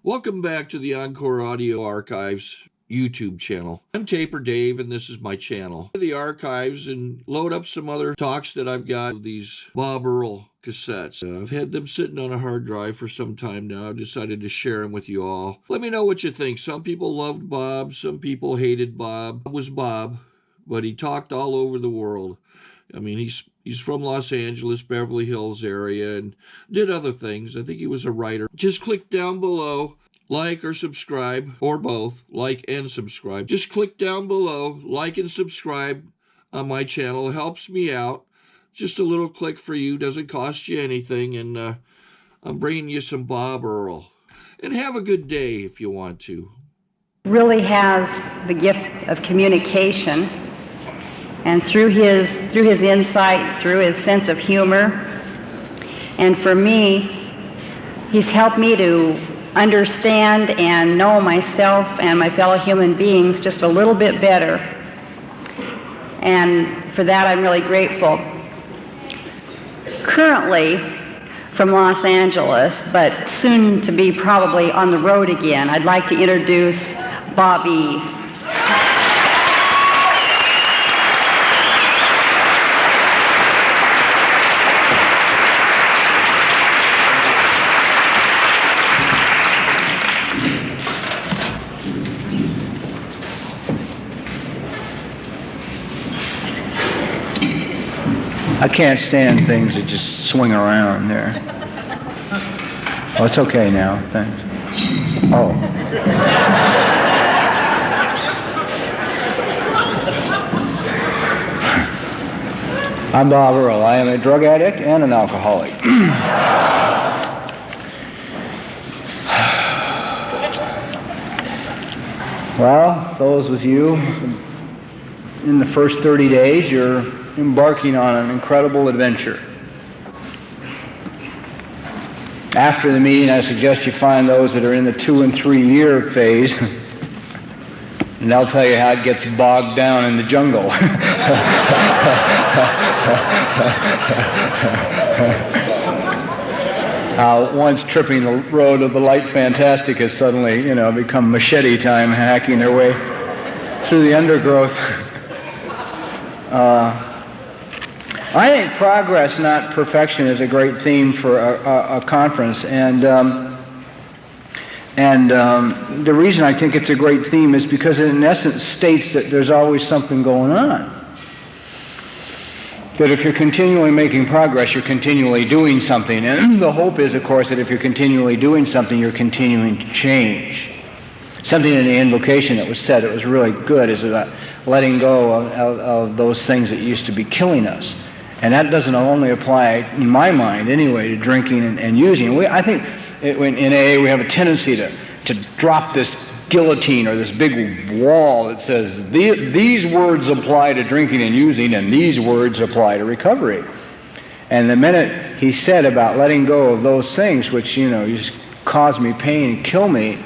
Welcome back to the Encore Audio Archives YouTube channel. I'm Taper Dave, and this is my channel. The archives and load up some other talks that I've got of these Bob Earll cassettes. I've had them sitting on a hard drive for some time now. I've decided to share them with you all. Let me know what you think. Some people loved Bob. Some people hated Bob. Bob was Bob, but he talked all over the world. I mean, he's from Los Angeles, Beverly Hills area, and did other things. I think he was a writer. Just click down below, like or subscribe, or both, like and subscribe. Just click down below, like and subscribe on my channel. It helps me out. Just a little click for you, doesn't cost you anything, and I'm bringing you some Bob Earll. And have a good day if you want to. Really has the gift of communication. And through his insight, through his sense of humor, and for me, he's helped me to understand and know myself and my fellow human beings just a little bit better. And for that, I'm really grateful. Currently from Los Angeles, but soon to be probably on the road again, I'd like to introduce Bobby. I can't stand things that just swing around there. Oh, it's okay now, thanks. Oh. I'm Bob Earll. I am a drug addict and an alcoholic. Well, those with you, in the first 30 days, you're embarking on an incredible adventure. After the meeting, I suggest you find those that are in the 2 and 3 year phase, and they'll tell you how it gets bogged down in the jungle. Once tripping the road of the light fantastic has suddenly, become machete time, hacking their way through the undergrowth. I think progress, not perfection, is a great theme for a conference, and the reason I think it's a great theme is because it in essence states that there's always something going on. That if you're continually making progress, you're continually doing something, and the hope is, of course, that if you're continually doing something, you're continuing to change. Something in the invocation that was said that was really good is about letting go of those things that used to be killing us. And that doesn't only apply, in my mind anyway, to drinking and using. I think in AA we have a tendency to drop this guillotine or this big wall that says these words apply to drinking and using and these words apply to recovery. And the minute he said about letting go of those things which, just cause me pain and kill me,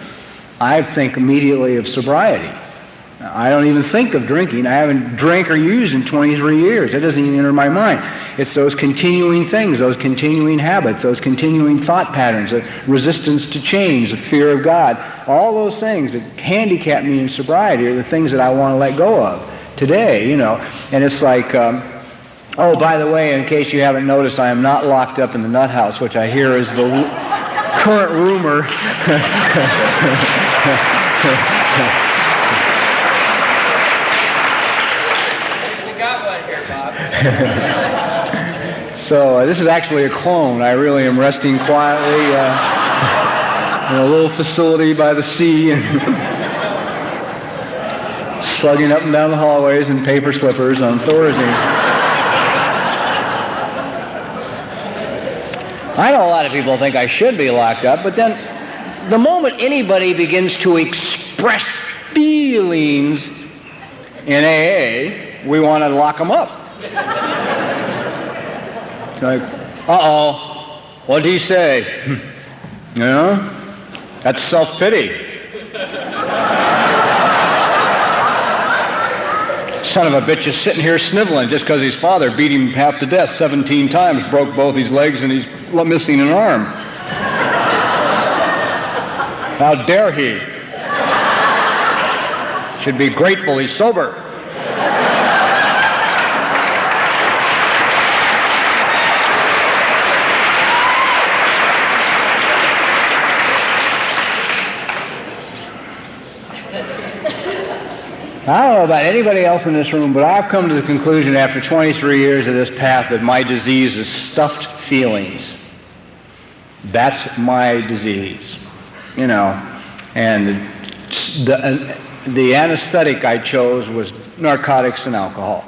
I think immediately of sobriety. I don't even think of drinking. I haven't drank or used in 23 years. It doesn't even enter my mind. It's those continuing things, those continuing habits, those continuing thought patterns, the resistance to change, the fear of God. All those things that handicap me in sobriety are the things that I want to let go of today, And it's like, oh, by the way, in case you haven't noticed, I am not locked up in the nut house, which I hear is the current rumor. So this is actually a clone. I really am resting quietly in a little facility by the sea and slugging up and down the hallways in paper slippers on Thorazine. I know a lot of people think I should be locked up, but then the moment anybody begins to express feelings in AA, we want to lock them up. It's like, uh-oh, what'd he say? That's self-pity. Son of a bitch is sitting here sniveling just because his father beat him half to death 17 times, broke both his legs, and he's missing an arm. How dare he? Should be grateful he's sober. I don't know about anybody else in this room, but I've come to the conclusion after 23 years of this path that my disease is stuffed feelings. That's my disease, you know. And the anesthetic I chose was narcotics and alcohol.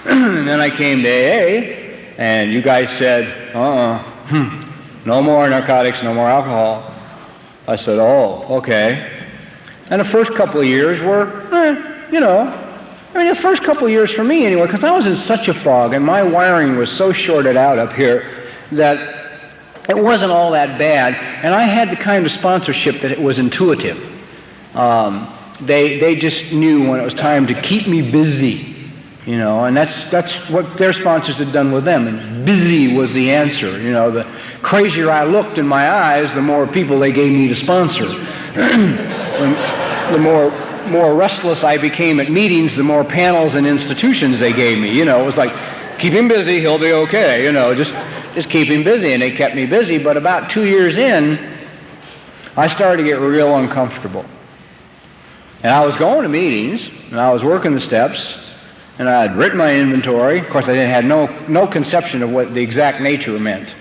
And then I came to AA, and you guys said, no more narcotics, no more alcohol. I said, oh, okay. And the first couple of years were, you know, I mean, the first couple of years for me anyway, because I was in such a fog and my wiring was so shorted out up here that it wasn't all that bad. And I had the kind of sponsorship that it was intuitive. They just knew when it was time to keep me busy, you know, and that's what their sponsors had done with them. And busy was the answer. You know, the crazier I looked in my eyes, the more people they gave me to sponsor. The more restless I became at meetings, the more panels and institutions they gave me. You know, it was like, keep him busy, he'll be okay. You know, just keep him busy. And they kept me busy. But about 2 years in, I started to get real uncomfortable. And I was going to meetings, and I was working the steps, and I had written my inventory. Of course, I had no conception of what the exact nature meant.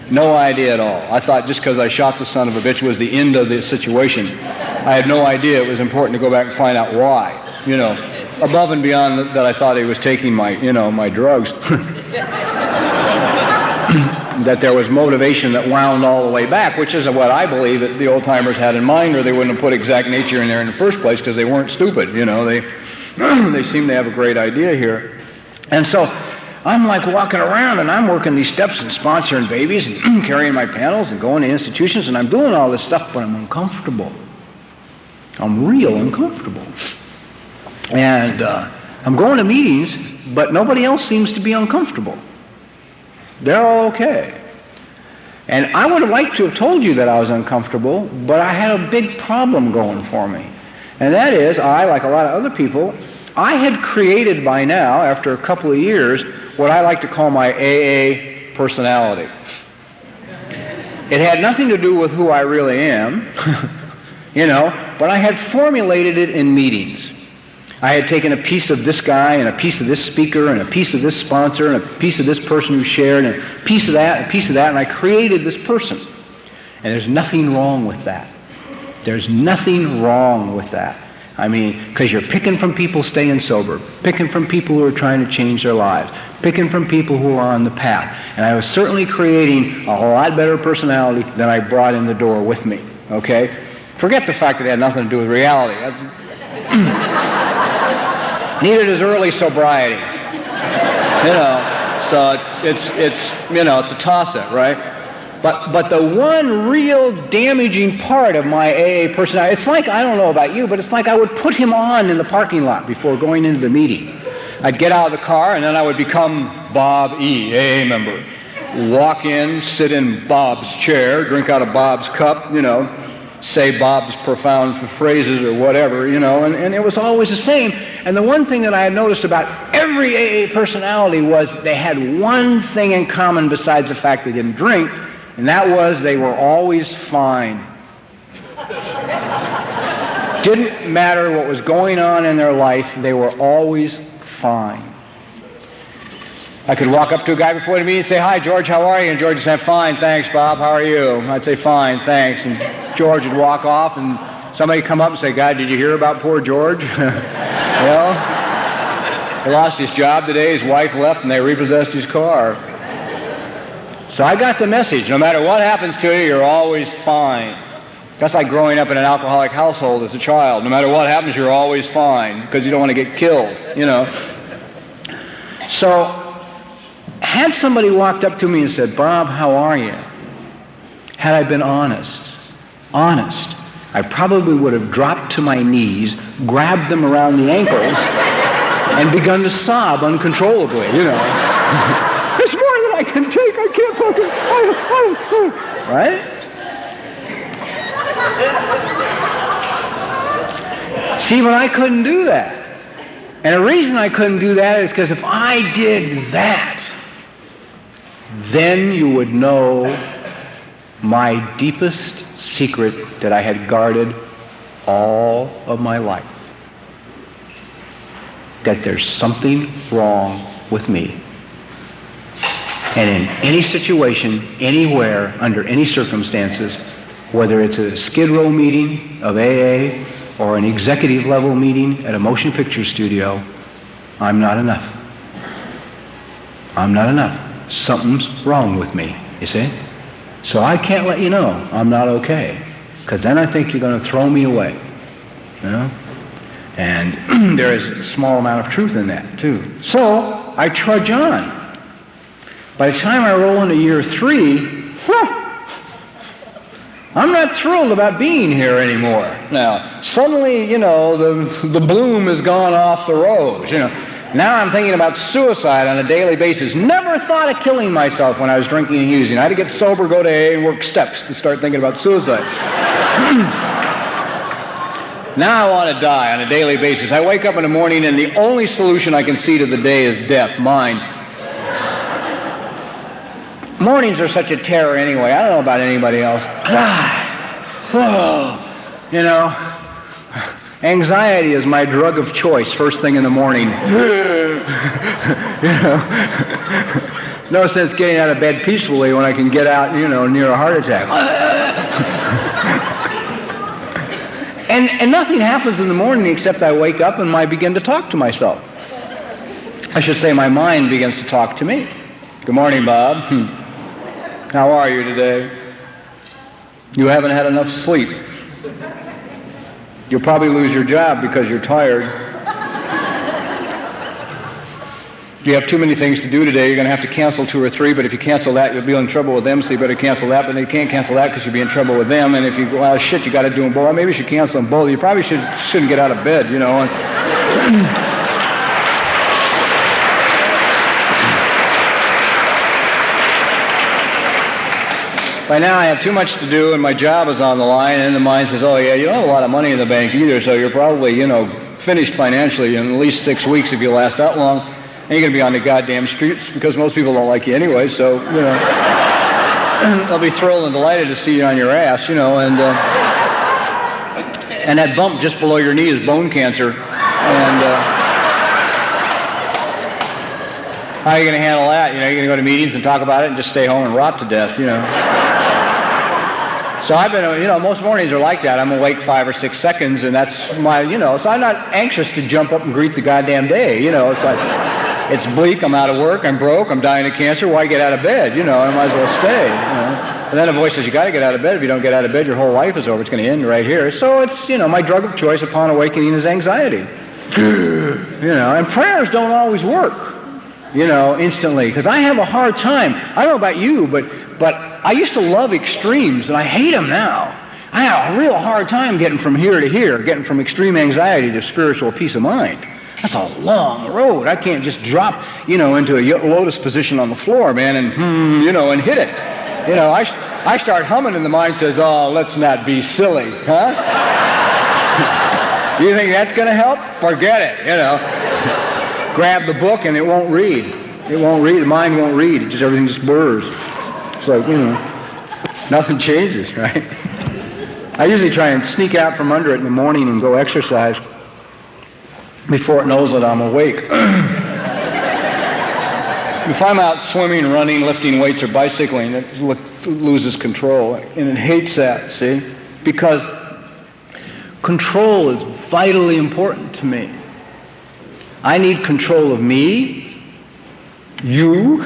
No idea at all. I thought just because I shot the son of a bitch was the end of the situation. I had no idea it was important to go back and find out why, you know, above and beyond that I thought he was taking my, you know, my drugs. That there was motivation that wound all the way back, which is what I believe that the old-timers had in mind, or they wouldn't have put exact nature in there in the first place because they weren't stupid, you know. They seem to have a great idea here. And so I'm like walking around and I'm working these steps and sponsoring babies and carrying my panels and going to institutions and I'm doing all this stuff, but I'm uncomfortable. I'm real uncomfortable. And I'm going to meetings, but nobody else seems to be uncomfortable. They're all okay. And I would have liked to have told you that I was uncomfortable, but I had a big problem going for me. And that is, I, like a lot of other people, I had created by now, after a couple of years, what I like to call my AA personality. It had nothing to do with who I really am, you know, but I had formulated it in meetings. I had taken a piece of this guy and a piece of this speaker and a piece of this sponsor and a piece of this person who shared and a piece of that and a piece of that, and I created this person. And there's nothing wrong with that. There's nothing wrong with that. I mean, because you're picking from people staying sober, picking from people who are trying to change their lives, picking from people who are on the path. And I was certainly creating a lot better personality than I brought in the door with me, okay? Forget the fact that it had nothing to do with reality. Neither does early sobriety. You know, so it's you know, it's a toss-up, right? But the one real damaging part of my AA personality, it's like, I don't know about you, but it's like I would put him on in the parking lot before going into the meeting. I'd get out of the car and then I would become Bob E., AA member. Walk in, sit in Bob's chair, drink out of Bob's cup, you know, say Bob's profound phrases or whatever, you know, and it was always the same. And the one thing that I had noticed about every AA personality was they had one thing in common besides the fact they didn't drink, and that was they were always fine. Didn't matter what was going on in their life, they were always fine. I could walk up to a guy before the meeting and say, "Hi, George, how are you?" And George would say, "Fine, thanks, Bob, how are you?" I'd say, "Fine, thanks." And George would walk off and somebody would come up and say, "God, did you hear about poor George?" Well, he lost his job today, his wife left, and they repossessed his car. So I got the message. No matter what happens to you, you're always fine. That's like growing up in an alcoholic household as a child. No matter what happens, you're always fine because you don't want to get killed, you know. So had somebody walked up to me and said, "Bob, how are you?" Had I been honest, I probably would have dropped to my knees, grabbed them around the ankles, and begun to sob uncontrollably, you know. There's more than I can take. I can't fucking... Right? See, but I couldn't do that. And the reason I couldn't do that is because if I did that, then you would know my deepest secret that I had guarded all of my life. That there's something wrong with me. And in any situation, anywhere, under any circumstances, whether it's a Skid Row meeting of AA or an executive level meeting at a motion picture studio, I'm not enough. I'm not enough. Something's wrong with me, you see? So I can't let you know I'm not okay, because then I think you're going to throw me away, you know? And there is a small amount of truth in that, too. So I trudge on. By the time I roll into year 3, I'm not thrilled about being here anymore. Now, suddenly, you know, the bloom has gone off the rose, you know. Now I'm thinking about suicide on a daily basis. Never thought of killing myself when I was drinking and using. I had to get sober, go to AA, and work steps to start thinking about suicide. Now I want to die on a daily basis. I wake up in the morning and the only solution I can see to the day is death, mine. Mornings are such a terror anyway. I don't know about anybody else. You know, anxiety is my drug of choice first thing in the morning. You know, no sense getting out of bed peacefully when I can get out, you know, near a heart attack. And nothing happens in the morning except I wake up and I begin to talk to myself. I should say my mind begins to talk to me. Good morning, Bob. How are you today? You haven't had enough sleep. You'll probably lose your job because you're tired. You have too many things to do today. You're going to have to cancel 2 or 3, but if you cancel that, you'll be in trouble with them, so you better cancel that, but you can't cancel that because you'll be in trouble with them, and if you go, well, shit, you got to do them both. Well, maybe you should cancel them both. You probably shouldn't get out of bed, you know. By now I have too much to do and my job is on the line, and then the mind says, oh yeah, you don't have a lot of money in the bank either, so you're probably, you know, finished financially in at least 6 weeks if you last that long, and you're going to be on the goddamn streets because most people don't like you anyway, so, you know, they'll be thrilled and delighted to see you on your ass, you know, and that bump just below your knee is bone cancer, and how are you going to handle that? You know, you're going to go to meetings and talk about it and just stay home and rot to death, you know. So I've been, you know, most mornings are like that. I'm awake 5 or 6 seconds, and that's my, you know, so I'm not anxious to jump up and greet the goddamn day, you know. It's like, it's bleak, I'm out of work, I'm broke, I'm dying of cancer, why get out of bed, you know, I might as well stay, you know. And then a voice says, you got to get out of bed. If you don't get out of bed, your whole life is over. It's going to end right here. So it's, you know, my drug of choice upon awakening is anxiety. You know, and prayers don't always work, you know, instantly, because I have a hard time. I don't know about you, but I used to love extremes, and I hate them now. I have a real hard time getting from here to here, getting from extreme anxiety to spiritual peace of mind. That's a long road. I can't just drop, you know, into a lotus position on the floor, man, and, you know, and hit it. You know, I start humming, and the mind says, oh, let's not be silly, huh? You think that's going to help? Forget it, you know. Grab the book, and it won't read. It won't read. The mind won't read. It just, everything just blurs. It's like, you know, nothing changes, right? I usually try and sneak out from under it in the morning and go exercise before it knows that I'm awake. If I'm out swimming, running, lifting weights, or bicycling, it loses control, and it hates that, see? Because control is vitally important to me. I need control of me, you.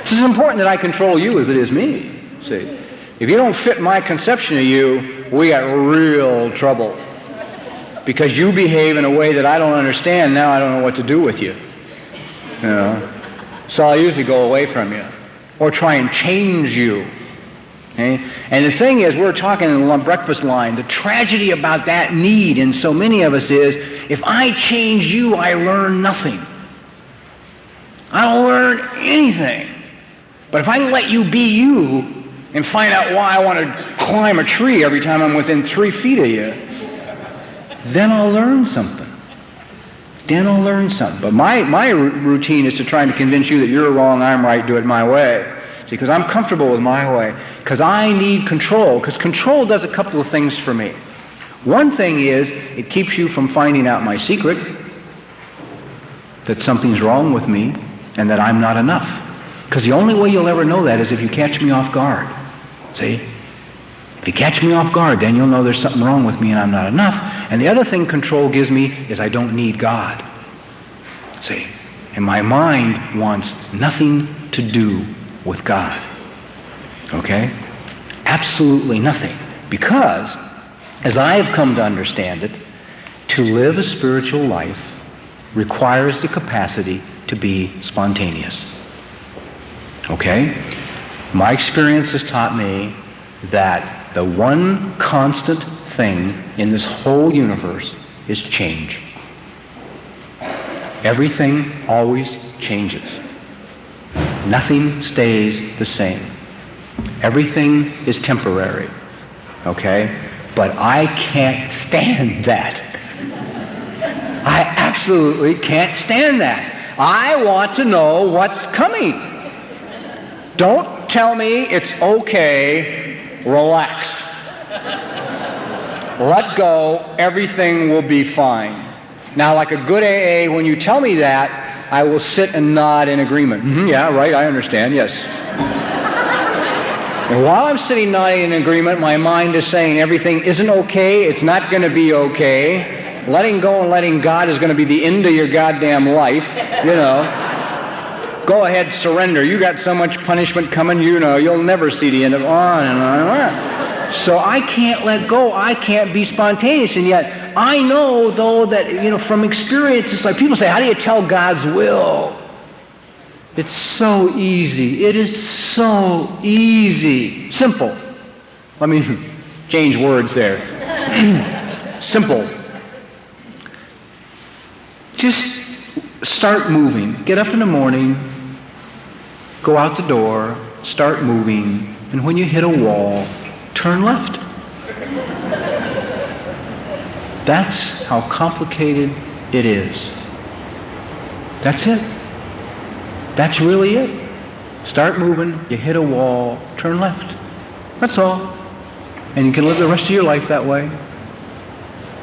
It's as important that I control you as it is me, see? If you don't fit my conception of you, we got real trouble. Because you behave in a way that I don't understand, now I don't know what to do with you. You know? So I usually go away from you. Or try and change you. Okay? And the thing is, we're talking in the breakfast line, the tragedy about that need in so many of us is, if I change you, I learn nothing. I don't learn anything. But if I can let you be you, and find out why I want to climb a tree every time I'm within 3 feet of you, then I'll learn something. But my routine is to try to convince you that you're wrong, I'm right, do it my way. See, because I'm comfortable with my way. Because I need control. Because control does a couple of things for me. One thing is, it keeps you from finding out my secret, that something's wrong with me, and that I'm not enough. Because the only way you'll ever know that is if you catch me off guard. See? If you catch me off guard, then you'll know there's something wrong with me and I'm not enough. And the other thing control gives me is I don't need God. See? And my mind wants nothing to do with God. Okay? Absolutely nothing. Because, as I have come to understand it, to live a spiritual life requires the capacity to be spontaneous. Okay? My experience has taught me that the one constant thing in this whole universe is change. Everything always changes. Nothing stays the same. Everything is temporary. Okay? But I can't stand that. I absolutely can't stand that. I want to know what's coming. Don't tell me it's okay. Relax. Let go. Everything will be fine. Now, like a good AA, when you tell me that, I will sit and nod in agreement. Yeah, right, I understand, yes. And while I'm sitting nodding in agreement, my mind is saying everything isn't okay, it's not going to be okay. Letting go and letting God is going to be the end of your goddamn life, you know. Go ahead, surrender. You got so much punishment coming, you know, you'll never see the end of on and on and on. So I can't let go. I can't be spontaneous. And yet I know, though, that, you know, from experience, it's like people say, how do you tell God's will? It's so easy. It is so easy. Simple. Let me change words there. Simple. Just start moving. Get up in the morning, go out the door, start moving, and when you hit a wall, turn left. That's how complicated it is. That's it. That's really it. Start moving, you hit a wall, turn left. That's all. And you can live the rest of your life that way,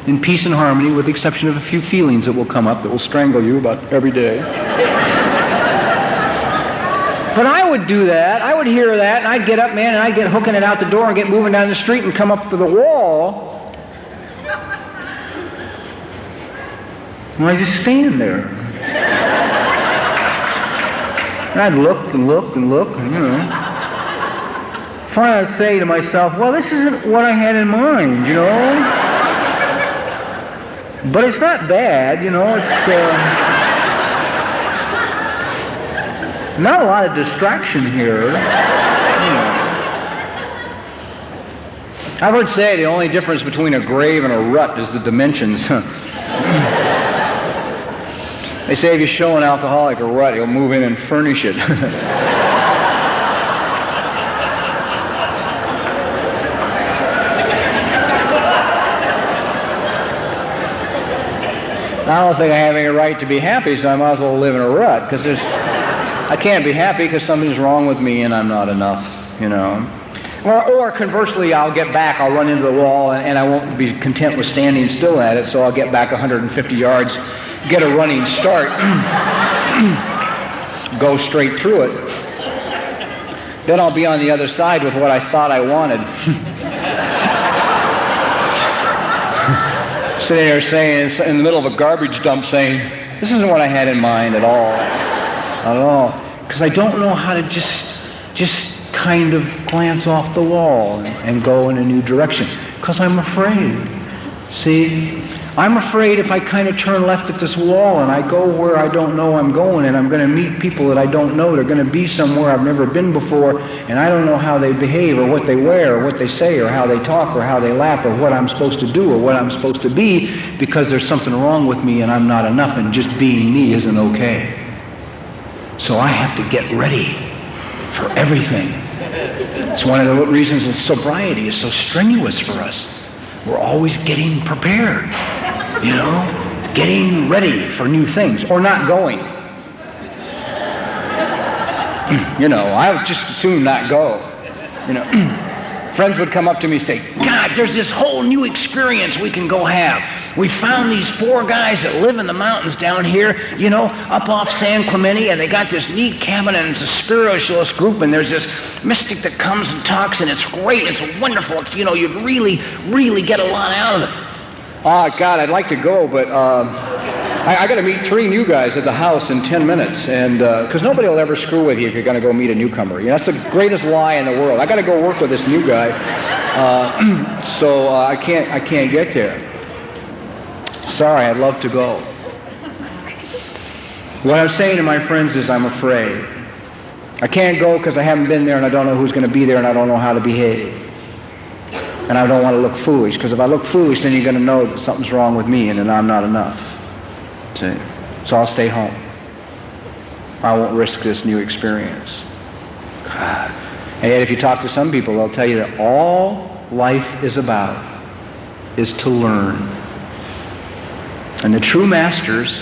in peace and harmony, with the exception of a few feelings that will come up that will strangle you about every day. But I would do that. I would hear that, and I'd get up, man, and I'd get hooking it out the door and get moving down the street and come up to the wall. And I'd just stand there. And I'd look and look and look, and, you know. Finally I'd say to myself, well, this isn't what I had in mind, you know. But it's not bad, you know. It's not a lot of distraction here. You know. I've heard say the only difference between a grave and a rut is the dimensions. They say if you show an alcoholic a rut, he'll move in and furnish it. I don't think I have any right to be happy, so I might as well live in a rut, because I can't be happy because something's wrong with me and I'm not enough, you know. Or conversely, I'll get back, I'll run into the wall, and I won't be content with standing still at it, so I'll get back 150 yards, get a running start, go straight through it. Then I'll be on the other side with what I thought I wanted. Sitting there saying, in the middle of a garbage dump, saying, this isn't what I had in mind at all. Not at all. Because I don't know how to just kind of glance off the wall and go in a new direction. Because I'm afraid. See? I'm afraid if I kind of turn left at this wall and I go where I don't know I'm going, and I'm going to meet people that I don't know, they're going to be somewhere I've never been before, and I don't know how they behave or what they wear or what they say or how they talk or how they laugh or what I'm supposed to do or what I'm supposed to be, because there's something wrong with me and I'm not enough, and just being me isn't okay. So I have to get ready for everything. It's one of the reasons that sobriety is so strenuous for us. We're always getting prepared, you know, getting ready for new things, or not going. You know, I would just as soon not go. You know, friends would come up to me and say, God, there's this whole new experience we can go have. We found these 4 guys that live in the mountains down here, you know, up off San Clemente, and they got this neat cabin, and it's a spiritualist group, and there's this mystic that comes and talks, and it's great, it's wonderful, it's, you know, you'd really, really get a lot out of it. Oh, God, I'd like to go, but I got to meet 3 new guys at the house in 10 minutes, and because nobody will ever screw with you if you're going to go meet a newcomer. You know, that's the greatest lie in the world. I got to go work with this new guy, so I can't get there. Sorry, I'd love to go. What I'm saying to my friends is I'm afraid. I can't go because I haven't been there and I don't know who's going to be there and I don't know how to behave. And I don't want to look foolish, because if I look foolish, then you're going to know that something's wrong with me and that I'm not enough. See? So I'll stay home. I won't risk this new experience. God. And yet if you talk to some people, they'll tell you that all life is about is to learn. And the true masters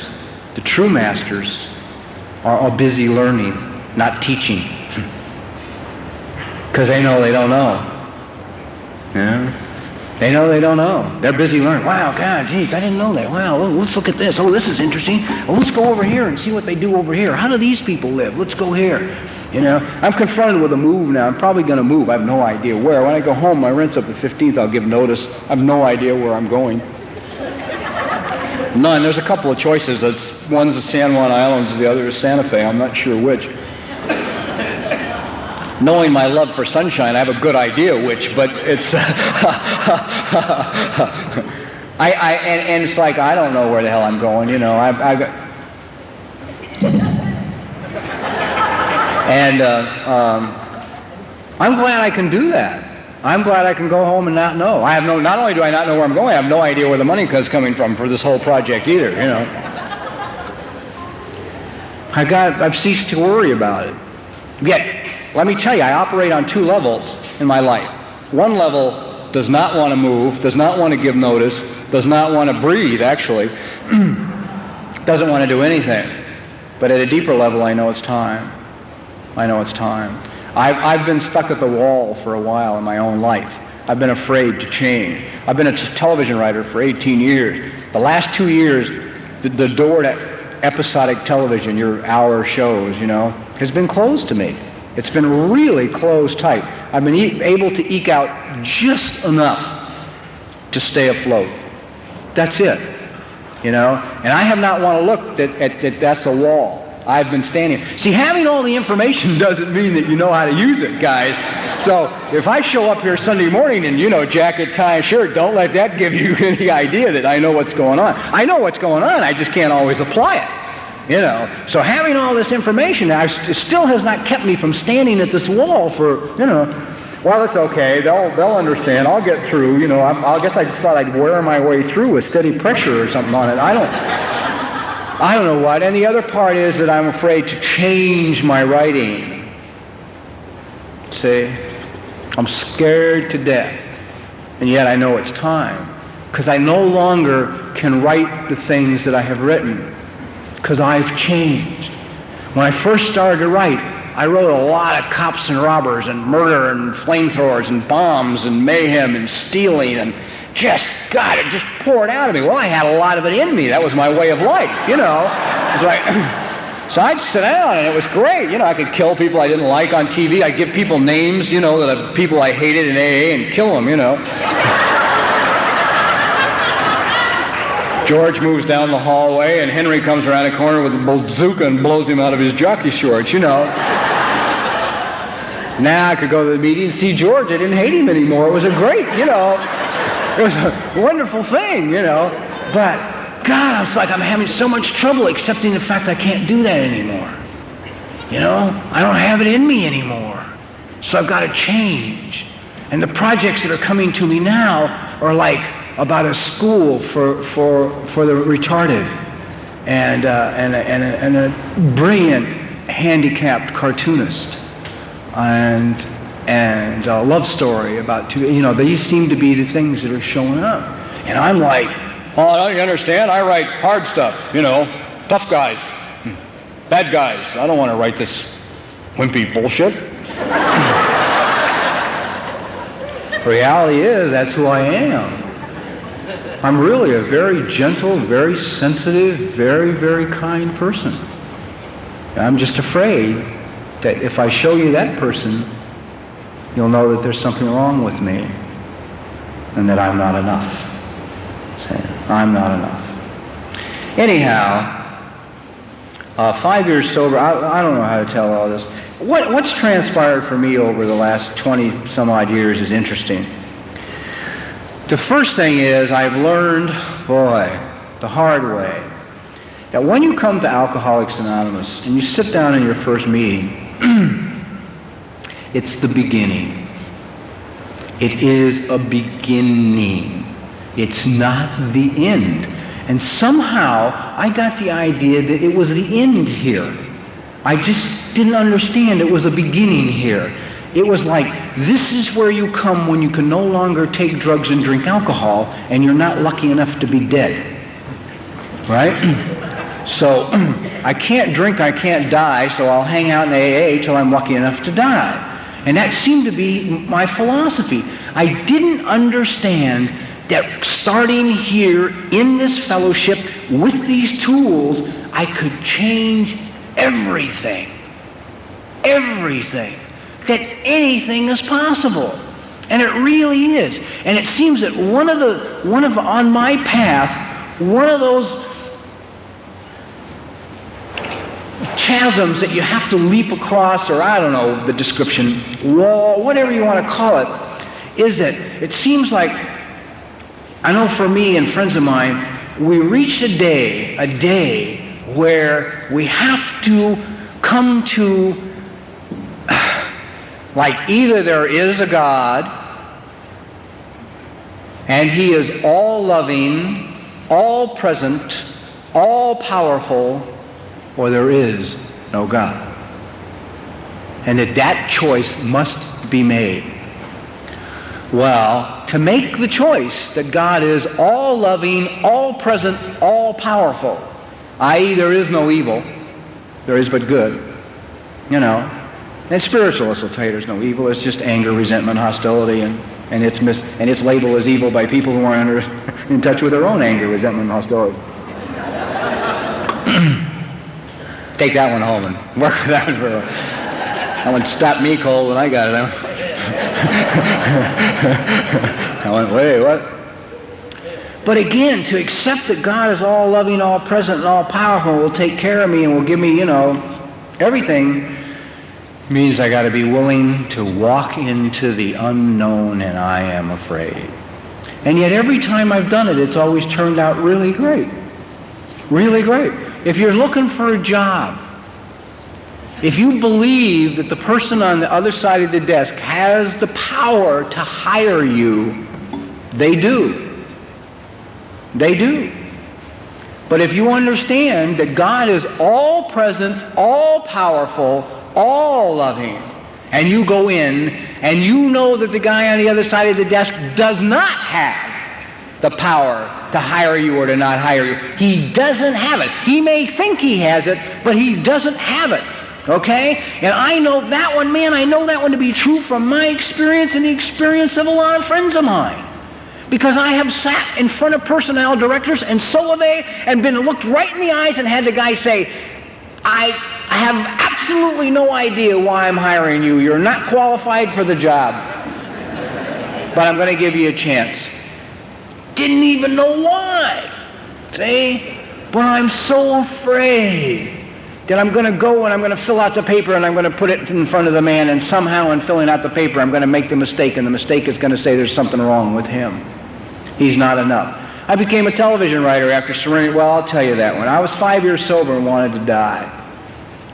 are all busy learning, not teaching. Because they know they don't know. Yeah? They know they don't know. They're busy learning. Wow, God, geez, I didn't know that. Wow, well, let's look at this. Oh, this is interesting. Well, let's go over here and see what they do over here. How do these people live? Let's go here. You know, I'm confronted with a move now. I'm probably going to move. I have no idea where. When I go home, my rent's up the 15th. I'll give notice. I have no idea where I'm going. None. There's a couple of choices. One's the San Juan Islands, the other is Santa Fe. I'm not sure which. Knowing my love for sunshine, I have a good idea which, but it's and it's like I don't know where the hell I'm going. You know, I've got, and I'm glad I can do that. I'm glad I can go home and not know. Not only do I not know where I'm going, I have no idea where the money is coming from for this whole project either, you know. I've ceased to worry about it. Yet, let me tell you, I operate on 2 levels in my life. One level does not want to move, does not want to give notice, does not want to breathe, actually, doesn't want to do anything. But at a deeper level, I know it's time. I know it's time. I've been stuck at the wall for a while in my own life. I've been afraid to change. I've been a television writer for 18 years. The last 2 years, the door to episodic television, your hour shows, you know, has been closed to me. It's been really closed tight. I've been able to eke out just enough to stay afloat. That's it, you know. And I have not want to look at that's a wall. I've been standing. See, having all the information doesn't mean that you know how to use it, guys. So if I show up here Sunday morning and, you know, jacket, tie, shirt, don't let that give you any idea that I know what's going on. I know what's going on, I just can't always apply it, you know. So having all this information now still has not kept me from standing at this wall for, you know, well, it's okay, they'll understand, I'll get through, you know. I guess I just thought I'd wear my way through with steady pressure or something on it. I don't know what. And the other part is that I'm afraid to change my writing. See? I'm scared to death. And yet I know it's time. Because I no longer can write the things that I have written. Because I've changed. When I first started to write, I wrote a lot of cops and robbers and murder and flamethrowers and bombs and mayhem and stealing and just, God, it just poured out of me. Well, I had a lot of it in me. That was my way of life, you know. It's like, so I'd sit down, and it was great. You know, I could kill people I didn't like on TV. I'd give people names, you know, that people I hated in AA and kill them, you know. George moves down the hallway, and Henry comes around a corner with a bazooka and blows him out of his jockey shorts, you know. Now I could go to the meeting and see George. I didn't hate him anymore. It was a great, you know. It was a wonderful thing, you know, but God, it's like I'm having so much trouble accepting the fact I can't do that anymore. You know, I don't have it in me anymore, so I've got to change. And the projects that are coming to me now are like about a school for the retarded, and a brilliant handicapped cartoonist, and and a love story about two, these seem to be the things that are showing up. And I'm like, oh, you understand? I write hard stuff, tough guys, bad guys. I don't want to write this wimpy bullshit. The reality is, that's who I am. I'm really a very gentle, very sensitive, very, very kind person. I'm just afraid that if I show you that person, you'll know that there's something wrong with me and that I'm not enough. I'm not enough. Anyhow, 5 years sober, I don't know how to tell all this. What's transpired for me over the last 20 some odd years is interesting. The first thing is I've learned, the hard way, that when you come to Alcoholics Anonymous and you sit down in your first meeting, it's the beginning. It is a beginning. It's not the end. And somehow I got the idea that it was the end here. I just didn't understand it was a beginning here. It was like, this is where you come when you can no longer take drugs and drink alcohol and you're not lucky enough to be dead. Right? So I can't drink, I can't die, so I'll hang out in AA till I'm lucky enough to die. And that seemed to be my philosophy. I didn't understand that starting here in this fellowship with these tools, I could change everything. Everything. That anything is possible. And it really is. And it seems that on my path, one of those chasms that you have to leap across, or I don't know the description, wall, whatever you want to call it, is that it seems like, I know for me and friends of mine, we reached a day where we have to come to, like, either there is a God, and He is all-loving, all-present, all-powerful, or there is no God. And that choice must be made. Well, to make the choice that God is all-loving, all-present, all-powerful, i.e. there is no evil, there is but good, and spiritualists will tell you there's no evil, it's just anger, resentment, hostility, and it's labeled as evil by people who aren't in touch with their own anger, resentment, and hostility. Take that one home and work with that one for a while. That one stopped me cold when I got it. I went, wait, what? But again, to accept that God is all-loving, all-present, and all-powerful, will take care of me and will give me, everything, means I got to be willing to walk into the unknown, and I am afraid. And yet every time I've done it, it's always turned out really great. Really great. If you're looking for a job, if you believe that the person on the other side of the desk has the power to hire you, they do. They do. But if you understand that God is all-present, all-powerful, all-loving, and you go in and you know that the guy on the other side of the desk does not have the power to hire you or to not hire you. He doesn't have it. He may think he has it, but he doesn't have it. Okay? And I know that one, man, I know that one to be true from my experience and the experience of a lot of friends of mine. Because I have sat in front of personnel directors, and so have they, and been looked right in the eyes and had the guy say, I have absolutely no idea why I'm hiring you. You're not qualified for the job. But I'm going to give you a chance. Didn't even know why. See? But I'm so afraid that I'm going to go and I'm going to fill out the paper and I'm going to put it in front of the man, and somehow in filling out the paper I'm going to make the mistake, and the mistake is going to say there's something wrong with him. He's not enough. I became a television writer after surrendering. Well, I'll tell you that one. I was 5 years sober and wanted to die.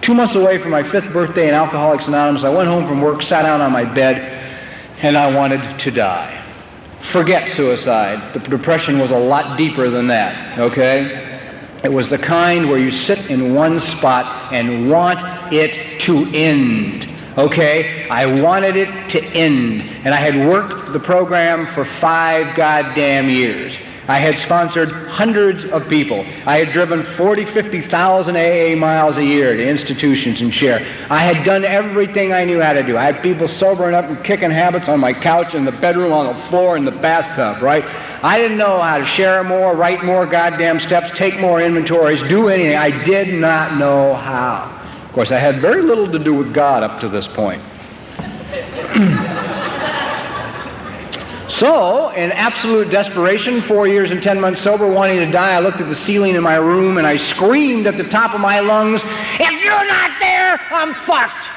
2 months away from my 5th birthday in Alcoholics Anonymous, I went home from work, sat down on my bed, and I wanted to die. Forget suicide. The depression was a lot deeper than that, okay? It was the kind where you sit in one spot and want it to end. Okay? I wanted it to end. And I had worked the program for 5 goddamn years. I had sponsored hundreds of people. I had driven 40, 50,000 AA miles a year to institutions and share. I had done everything I knew how to do. I had people sobering up and kicking habits on my couch, in the bedroom, on the floor, in the bathtub, right? I didn't know how to share more, write more goddamn steps, take more inventories, do anything. I did not know how. Of course, I had very little to do with God up to this point. So, in absolute desperation, 4 years and 10 months sober, wanting to die, I looked at the ceiling in my room and I screamed at the top of my lungs, "If you're not there, I'm fucked!"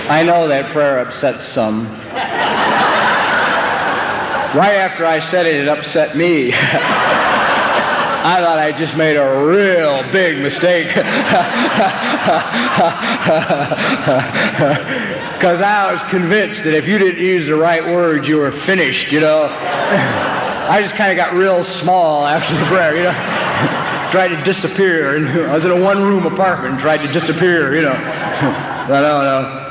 I know that prayer upset some. Right after I said it, it upset me. I thought I just made a real big mistake. Because I was convinced that if you didn't use the right words, you were finished, you know. I just kind of got real small after the prayer, you know. Tried to disappear. And I was in a one-room apartment and tried to disappear, you know. No.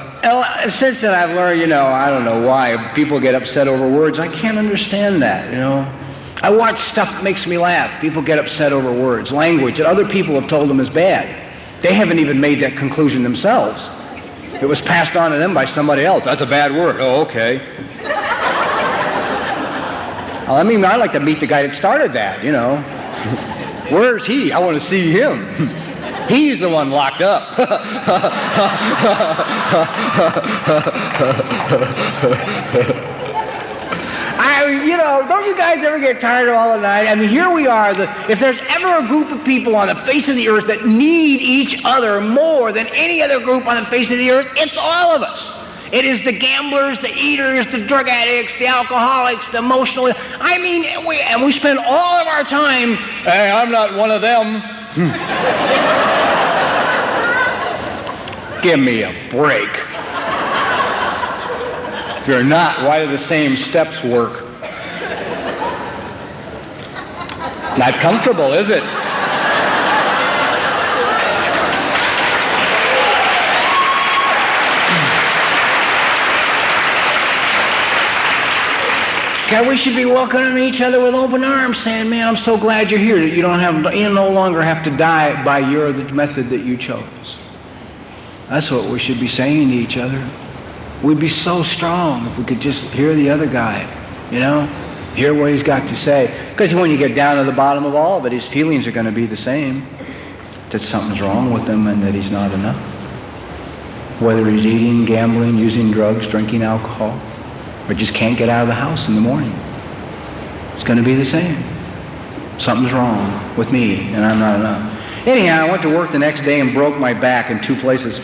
Since then I've learned, you know, I don't know why people get upset over words. I can't understand that, you know. I watch stuff that makes me laugh. People get upset over words, language that other people have told them is bad. They haven't even made that conclusion themselves. It was passed on to them by somebody else. That's a bad word. Oh, okay. Well, I mean, I'd like to meet the guy that started that, you know. Where's he? I want to see him. He's the one locked up. You know, don't you guys ever get tired of all the night? I mean, here we are. If there's ever a group of people on the face of the earth that need each other more than any other group on the face of the earth, it's all of us. It is the gamblers, the eaters, the drug addicts, the alcoholics, the emotional. I mean, we spend all of our time, hey, I'm not one of them. Give me a break. If you're not, why do the same steps work? Not comfortable, is it? God, we should be welcoming each other with open arms, saying, man, I'm so glad you're here, that you no longer have to die by the method that you chose. That's what we should be saying to each other. We'd be so strong if we could just hear the other guy, you know, hear what he's got to say. Because when you get down to the bottom of all of it, his feelings are going to be the same, that something's wrong with him and that he's not enough. Whether he's eating, gambling, using drugs, drinking alcohol, or just can't get out of the house in the morning, it's going to be the same. Something's wrong with me and I'm not enough. Anyhow, I went to work the next day and broke my back in 2 places.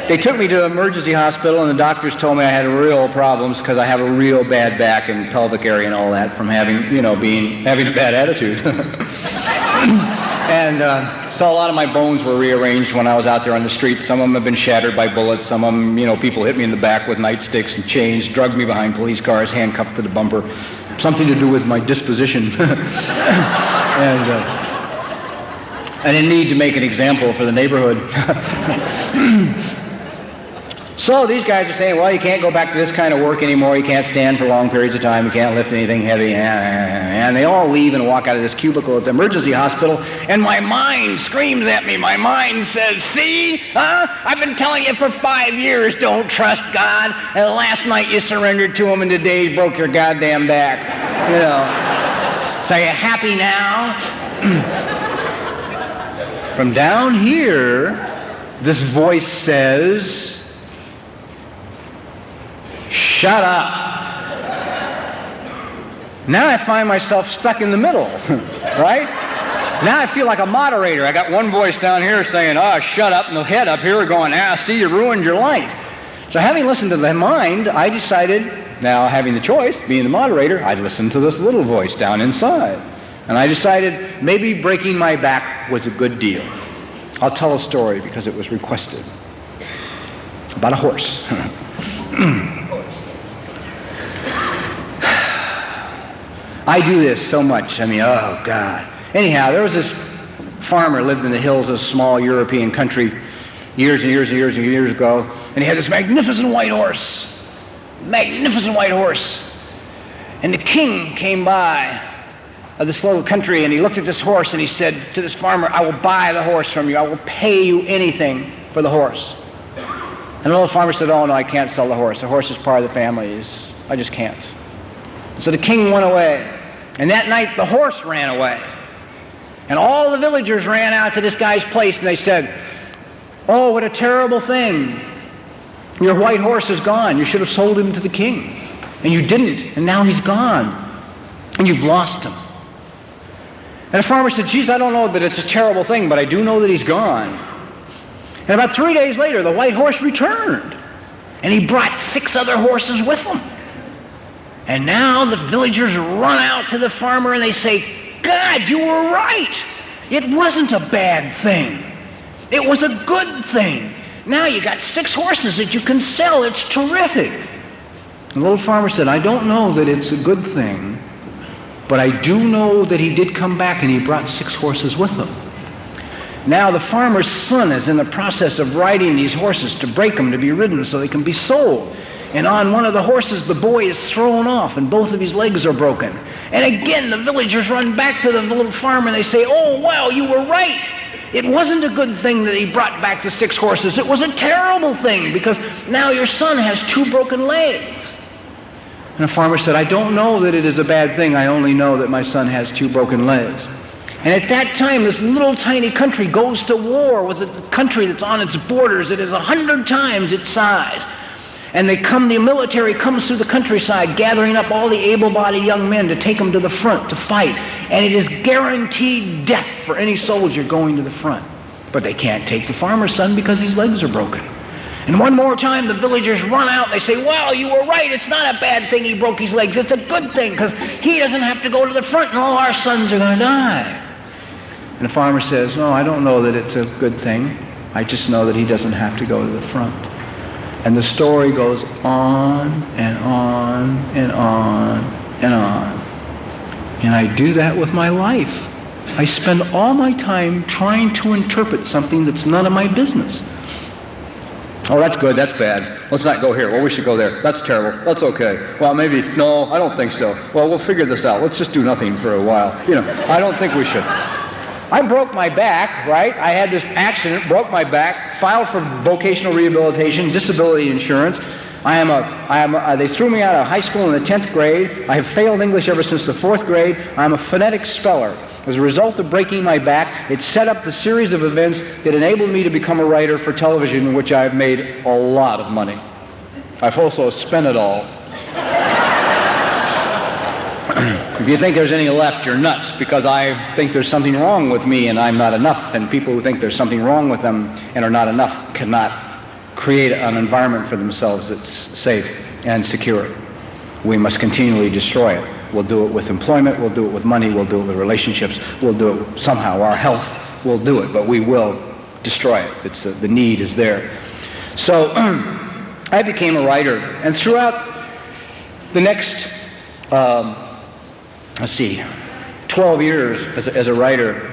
They took me to the emergency hospital and the doctors told me I had real problems because I have a real bad back and pelvic area and all that from having, you know, having a bad attitude. And so a lot of my bones were rearranged when I was out there on the street. Some of them have been shattered by bullets. Some of them, you know, people hit me in the back with nightsticks and chains, drugged me behind police cars, handcuffed to the bumper. Something to do with my disposition. And I didn't need to make an example for the neighborhood. So these guys are saying, well, you can't go back to this kind of work anymore. You can't stand for long periods of time. You can't lift anything heavy. And they all leave and walk out of this cubicle at the emergency hospital. And my mind screams at me. My mind says, see, I've been telling you for 5 years, don't trust God. And last night you surrendered to him and today you broke your goddamn back. You know. So are you happy now? From down here, this voice says, shut up. Now I find myself stuck in the middle, right? Now I feel like a moderator. I got one voice down here saying, shut up, and the head up here going, see, you ruined your life. So having listened to the mind, I decided, now having the choice, being the moderator, I'd listen to this little voice down inside. And I decided maybe breaking my back was a good deal. I'll tell a story because it was requested. About a horse. I do this so much. I mean, oh, God. Anyhow, there was this farmer lived in the hills of a small European country years and years and years and years ago, and he had this magnificent white horse. Magnificent white horse. And the king came by of this little country, and he looked at this horse, and he said to this farmer, I will buy the horse from you. I will pay you anything for the horse. And the little farmer said, oh, no, I can't sell the horse. The horse is part of the family. I just can't. So the king went away. And that night, the horse ran away. And all the villagers ran out to this guy's place, and they said, oh, what a terrible thing. Your white horse is gone. You should have sold him to the king. And you didn't, and now he's gone. And you've lost him. And the farmer said, geez, I don't know that it's a terrible thing, but I do know that he's gone. And about 3 days later, the white horse returned. And he brought 6 other horses with him. And now the villagers run out to the farmer and they say, God, you were right. It wasn't a bad thing. It was a good thing. Now you got 6 horses that you can sell. It's terrific. And the little farmer said, I don't know that it's a good thing, but I do know that he did come back and he brought 6 horses with him. Now the farmer's son is in the process of riding these horses to break them to be ridden so they can be sold. And on one of the horses, the boy is thrown off and both of his legs are broken. And again, the villagers run back to the little farmer and they say, oh, wow, you were right. It wasn't a good thing that he brought back the 6 horses. It was a terrible thing because now your son has 2 broken legs. And the farmer said, I don't know that it is a bad thing. I only know that my son has 2 broken legs. And at that time, this little tiny country goes to war with a country that's on its borders. It is 100 times its size. And the military comes through the countryside, gathering up all the able-bodied young men to take them to the front to fight. And it is guaranteed death for any soldier going to the front. But they can't take the farmer's son because his legs are broken. And one more time, the villagers run out and they say, well, you were right. It's not a bad thing he broke his legs. It's a good thing because he doesn't have to go to the front and all our sons are going to die. And the farmer says, no, I don't know that it's a good thing. I just know that he doesn't have to go to the front. And the story goes on and on and on and on. And I do that with my life. I spend all my time trying to interpret something that's none of my business. Oh, that's good, that's bad. Let's not go here. Well, we should go there. That's terrible. That's okay. Well, maybe, no, I don't think so. Well, we'll figure this out. Let's just do nothing for a while. I don't think we should. I broke my back, right? I had this accident, broke my back, filed for vocational rehabilitation, disability insurance. They threw me out of high school in the 10th grade. I have failed English ever since the 4th grade. I'm a phonetic speller. As a result of breaking my back, it set up the series of events that enabled me to become a writer for television, in which I've made a lot of money. I've also spent it all. If you think there's any left, you're nuts, because I think there's something wrong with me and I'm not enough, and people who think there's something wrong with them and are not enough cannot create an environment for themselves that's safe and secure. We must continually destroy it. We'll do it with employment, we'll do it with money, we'll do it with relationships, we'll do it somehow. Our health will do it, but we will destroy it. The need is there. So I became a writer, and throughout the next 12 years as a writer,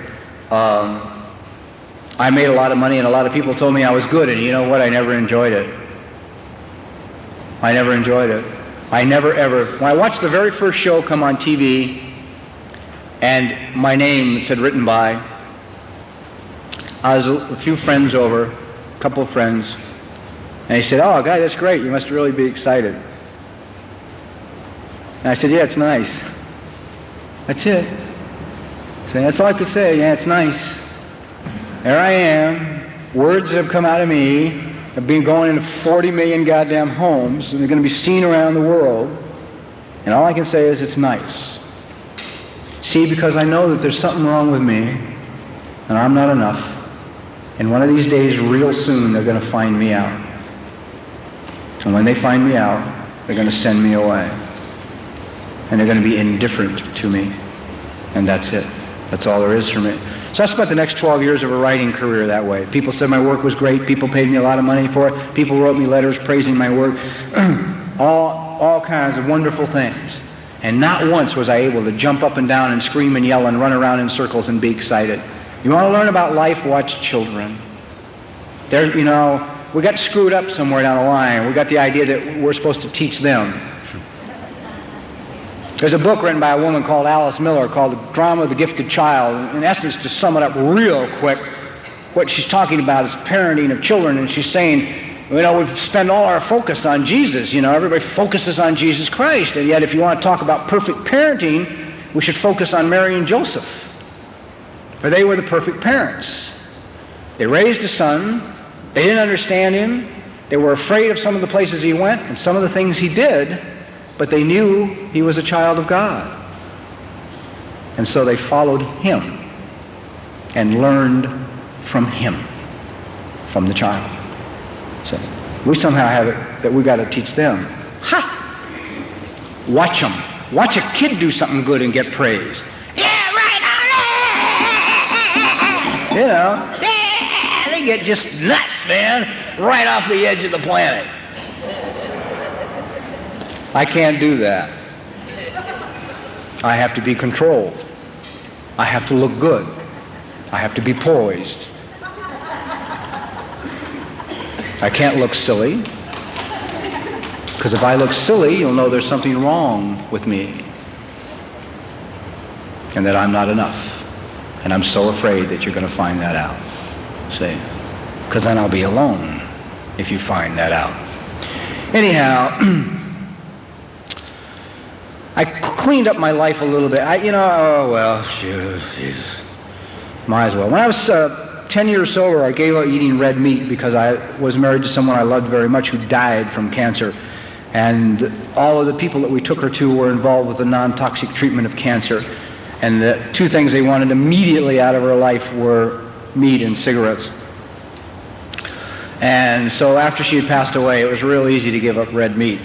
I made a lot of money, and a lot of people told me I was good, and you know what? I never enjoyed it. I never enjoyed it. I never ever, when I watched the very first show come on TV, and my name said written by, I was a few friends over, a couple of friends, and they said, oh, guy, that's great. You must really be excited. And I said, yeah, it's nice. That's it. So that's all I could say. Yeah, it's nice. There I am. Words have come out of me. I've been going into 40 million goddamn homes, and they're going to be seen around the world. And all I can say is it's nice. See, because I know that there's something wrong with me, and I'm not enough. And one of these days, real soon, they're going to find me out. And when they find me out, they're going to send me away. And they're going to be indifferent to me. And that's it. That's all there is for me. So I spent the next 12 years of a writing career that way. People said my work was great. People paid me a lot of money for it. People wrote me letters praising my work. all kinds of wonderful things. And not once was I able to jump up and down and scream and yell and run around in circles and be excited. You want to learn about life? Watch children. They're, you know, we got screwed up somewhere down the line. We got the idea that we're supposed to teach them. There's a book written by a woman called Alice Miller called The Drama of the Gifted Child. In essence, to sum it up real quick, what she's talking about is parenting of children, and she's saying, you know, we've spent all our focus on Jesus. You know, everybody focuses on Jesus Christ, and yet if you want to talk about perfect parenting, we should focus on Mary and Joseph, for they were the perfect parents. They raised a son. They didn't understand him. They were afraid of some of the places he went and some of the things he did, but they knew he was a child of God. And so they followed him and learned from him, from the child. So we somehow have it that we got to teach them. Ha! Watch them. Watch a kid do something good and get praise. Yeah, right on. You know, they get just nuts, man, right off the edge of the planet. I can't do that. I have to be controlled. I have to look good. I have to be poised. I can't look silly, because if I look silly, you'll know there's something wrong with me and that I'm not enough. And I'm so afraid that you're going to find that out. See? Because then I'll be alone if you find that out. Anyhow, I cleaned up my life a little bit. Might as well. When I was 10 years sober, I gave up eating red meat because I was married to someone I loved very much who died from cancer. And all of the people that we took her to were involved with the non-toxic treatment of cancer. And the two things they wanted immediately out of her life were meat and cigarettes. And so after she had passed away, it was real easy to give up red meat.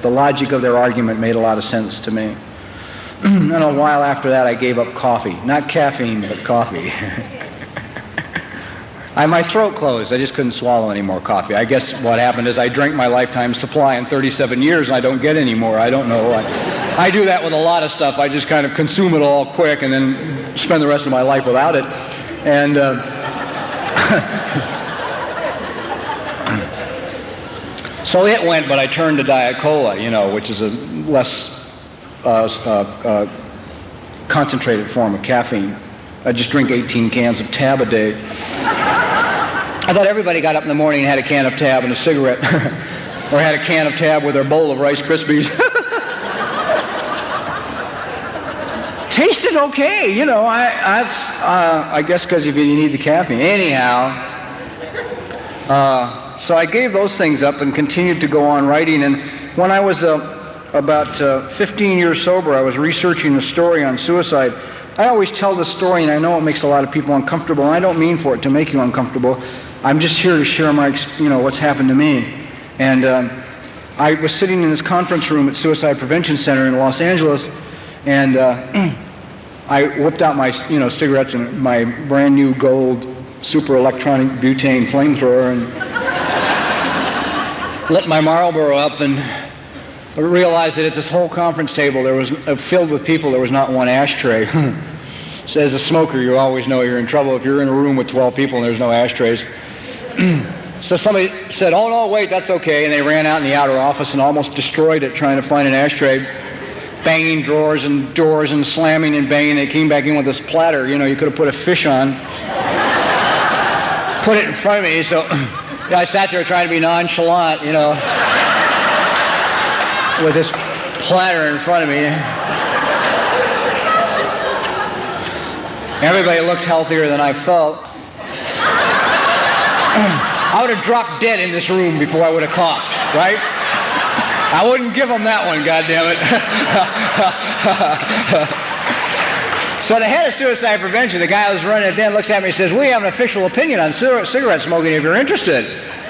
The logic of their argument made a lot of sense to me. And a while after that, I gave up coffee. Not caffeine, but coffee. My throat closed. I just couldn't swallow any more coffee. I guess what happened is I drank my lifetime supply in 37 years, and I don't get any more. I don't know. I do that with a lot of stuff. I just kind of consume it all quick and then spend the rest of my life without it. And so it went, but I turned to Diet Cola, you know, which is a less concentrated form of caffeine. I just drink 18 cans of Tab a day. I thought everybody got up in the morning and had a can of Tab and a cigarette, or had a can of Tab with their bowl of Rice Krispies. Tasted okay, you know. I guess because if you need the caffeine. Anyhow, so I gave those things up and continued to go on writing. And when I was about 15 years sober, I was researching a story on suicide. I always tell this story, and I know it makes a lot of people uncomfortable, and I don't mean for it to make you uncomfortable. I'm just here to share my, what's happened to me. And I was sitting in this conference room at Suicide Prevention Center in Los Angeles, and I whipped out my, cigarettes and my brand new gold super electronic butane flamethrower and lit my Marlboro up and realized that at this whole conference table there was filled with people. There was not one ashtray. So as a smoker, you always know you're in trouble if you're in a room with 12 people and there's no ashtrays. So somebody said, "Oh no, wait, that's okay," and they ran out in the outer office and almost destroyed it trying to find an ashtray, banging drawers and doors and slamming and banging. They came back in with this platter. You could have put a fish on, put it in front of me. So I sat there trying to be nonchalant, with this platter in front of me. Everybody looked healthier than I felt. I would have dropped dead in this room before I would have coughed, right? I wouldn't give them that one, goddammit. So the head of suicide prevention, the guy who was running it then, looks at me and says, "We have an official opinion on cigarette smoking if you're interested."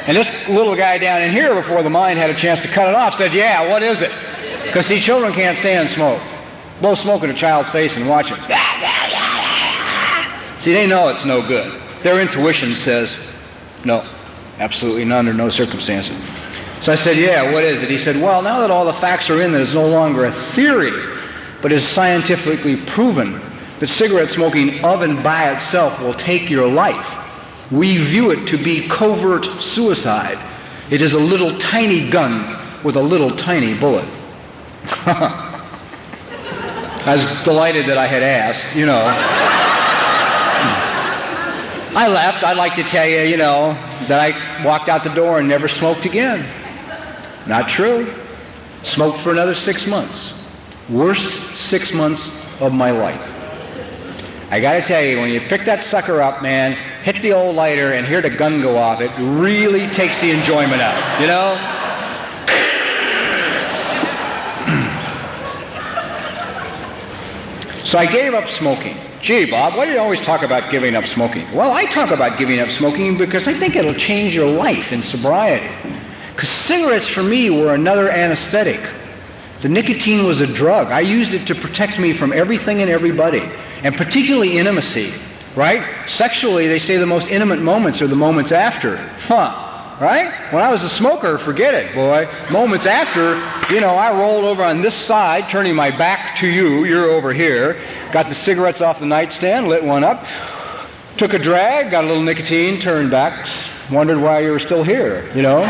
And this little guy down in here, before the mind had a chance to cut it off, said, "Yeah, what is it?" Because, see, children can't stand smoke. Blow smoke in a child's face and watch it. See, they know it's no good. Their intuition says, no, absolutely none under no circumstances. So I said, "Yeah, what is it?" He said, "Well, now that all the facts are in that it's no longer a theory, but it's scientifically proven that cigarette smoking of and by itself will take your life. We view it to be covert suicide. It is a little tiny gun with a little tiny bullet. I was delighted that I had asked, you know. I left. I'd like to tell you, you know, that I walked out the door and never smoked again. Not true. Smoked for another 6 months. Worst 6 months of my life. I got to tell you, when you pick that sucker up, man, hit the old lighter and hear the gun go off, it really takes the enjoyment out, you know? So I gave up smoking. Gee, Bob, why do you always talk about giving up smoking? Well, I talk about giving up smoking because I think it'll change your life in sobriety. Because cigarettes for me were another anesthetic. The nicotine was a drug. I used it to protect me from everything and everybody, and particularly intimacy, right? Sexually, they say the most intimate moments are the moments after. Right? When I was a smoker, forget it, boy. Moments after, you know, I rolled over on this side, turning my back to you, you're over here, got the cigarettes off the nightstand, lit one up, took a drag, got a little nicotine, turned back, wondered why you were still here, you know?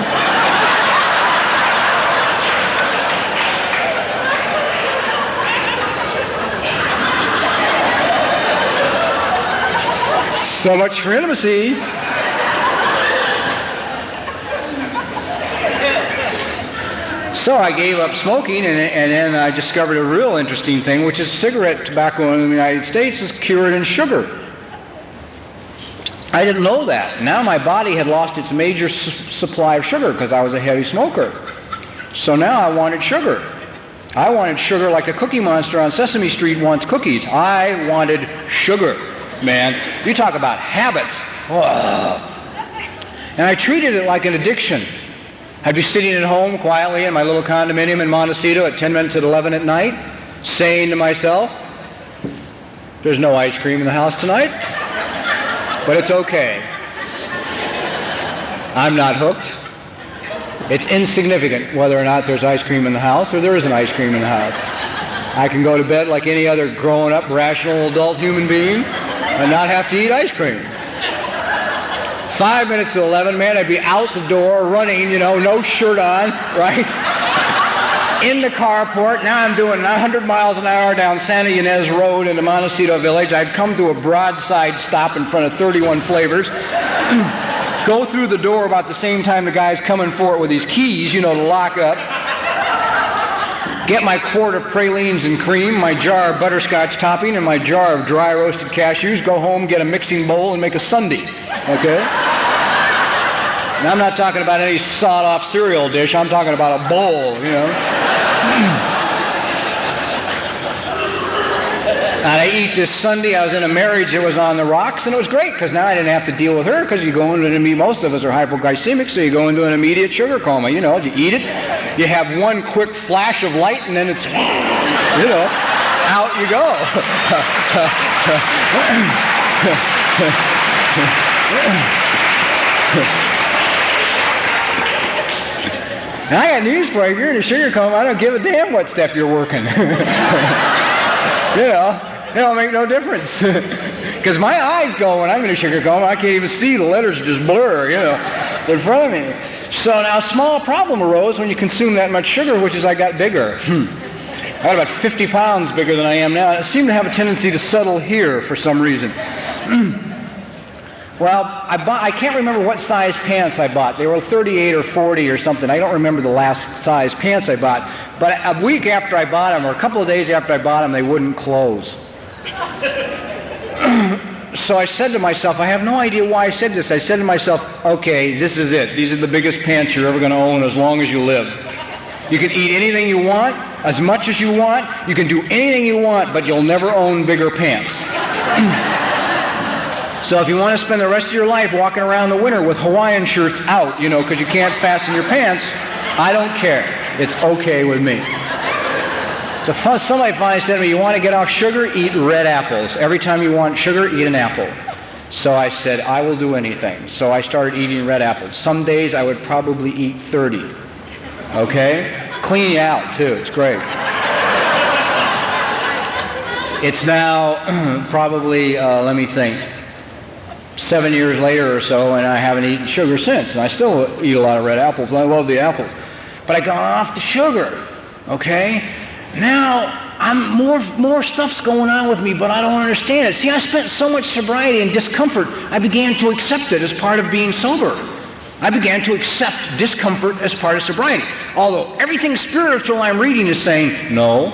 So much for intimacy. So I gave up smoking, and then I discovered a real interesting thing, which is cigarette tobacco in the United States is cured in sugar. I didn't know that. Now my body had lost its major supply of sugar because I was a heavy smoker. So now I wanted sugar. I wanted sugar like the Cookie Monster on Sesame Street wants cookies. I wanted sugar, man. You talk about habits. Ugh. And I treated it like an addiction. I'd be sitting at home quietly in my little condominium in Montecito at 10 minutes at 11 at night, saying to myself, there's no ice cream in the house tonight, but it's okay. I'm not hooked. It's insignificant whether or not there's ice cream in the house or there isn't ice cream in the house. I can go to bed like any other grown-up, rational, adult human being and not have to eat ice cream. 5 minutes to 11, man, I'd be out the door, running, you know, no shirt on, right? In the carport. Now I'm doing 100 miles an hour down Santa Ynez Road into Montecito Village. I'd come to a broadside stop in front of 31 Flavors. Go through the door about the same time the guy's coming for it with his keys, you know, to lock up. Get my quart of pralines and cream, my jar of butterscotch topping, and my jar of dry roasted cashews. Go home, get a mixing bowl, and make a sundae. Okay? And I'm not talking about any sawed-off cereal dish. I'm talking about a bowl, you know. And I eat this sundae. I was in a marriage that was on the rocks, and it was great because now I didn't have to deal with her because you go into most of us are hypoglycemic, so you go into an immediate sugar coma. You know, you eat it, you have one quick flash of light, and then it's, you know, out you go. Now I got news for you. If you're in a sugar coma, I don't give a damn what step you're working. You know, it'll make no difference. Because my eyes go when I'm in a sugar coma. I can't even see. The letters just blur, you know, in front of me. So now a small problem arose when you consume that much sugar, which is I got bigger. I got about 50 pounds bigger than I am now. I seem to have a tendency to settle here for some reason. Well, I can't remember what size pants I bought. They were 38 or 40 or something. I don't remember the last size pants I bought. But a week after I bought them, or a couple of days after I bought them, they wouldn't close. So I said to myself, I have no idea why I said this. I said to myself, okay, this is it. These are the biggest pants you're ever going to own as long as you live. You can eat anything you want, as much as you want. You can do anything you want, but you'll never own bigger pants. So if you want to spend the rest of your life walking around the winter with Hawaiian shirts out, you know, because you can't fasten your pants, I don't care. It's okay with me. So somebody finally said to me, you want to get off sugar? Eat red apples. Every time you want sugar, eat an apple. So I said, I will do anything. So I started eating red apples. Some days I would probably eat 30. Okay? Clean you out, too. It's great. It's now probably, let me think, 7 years later or so, and I haven't eaten sugar since. And I still eat a lot of red apples, and I love the apples. But I got off the sugar, okay? Now, more stuff's going on with me, but I don't understand it. See, I spent so much sobriety and discomfort, I began to accept it as part of being sober. I began to accept discomfort as part of sobriety. Although everything spiritual I'm reading is saying, no,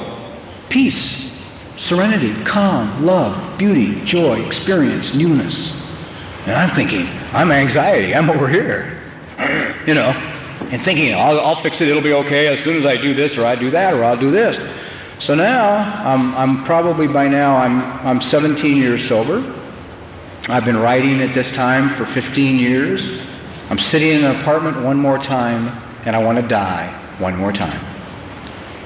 peace, serenity, calm, love, beauty, joy, experience, newness. And I'm thinking, I'm anxiety, I'm over here, you know, and thinking, I'll fix it, it'll be okay as soon as I do this or I do that or I'll do this. So now, I'm probably by now, I'm 17 years sober. I've been writing at this time for 15 years. I'm sitting in an apartment one more time, and I want to die one more time.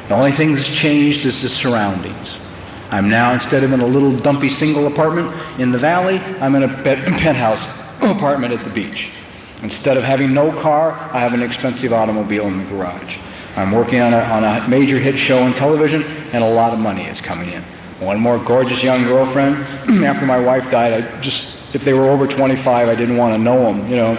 The only thing that's changed is the surroundings. I'm now, instead of in a little dumpy single apartment in the valley, I'm in a penthouse apartment at the beach. Instead of having no car, I have an expensive automobile in the garage. I'm working on a major hit show on television, and a lot of money is coming in. One more gorgeous young girlfriend. After my wife died, if they were over 25, I didn't want to know them, you know.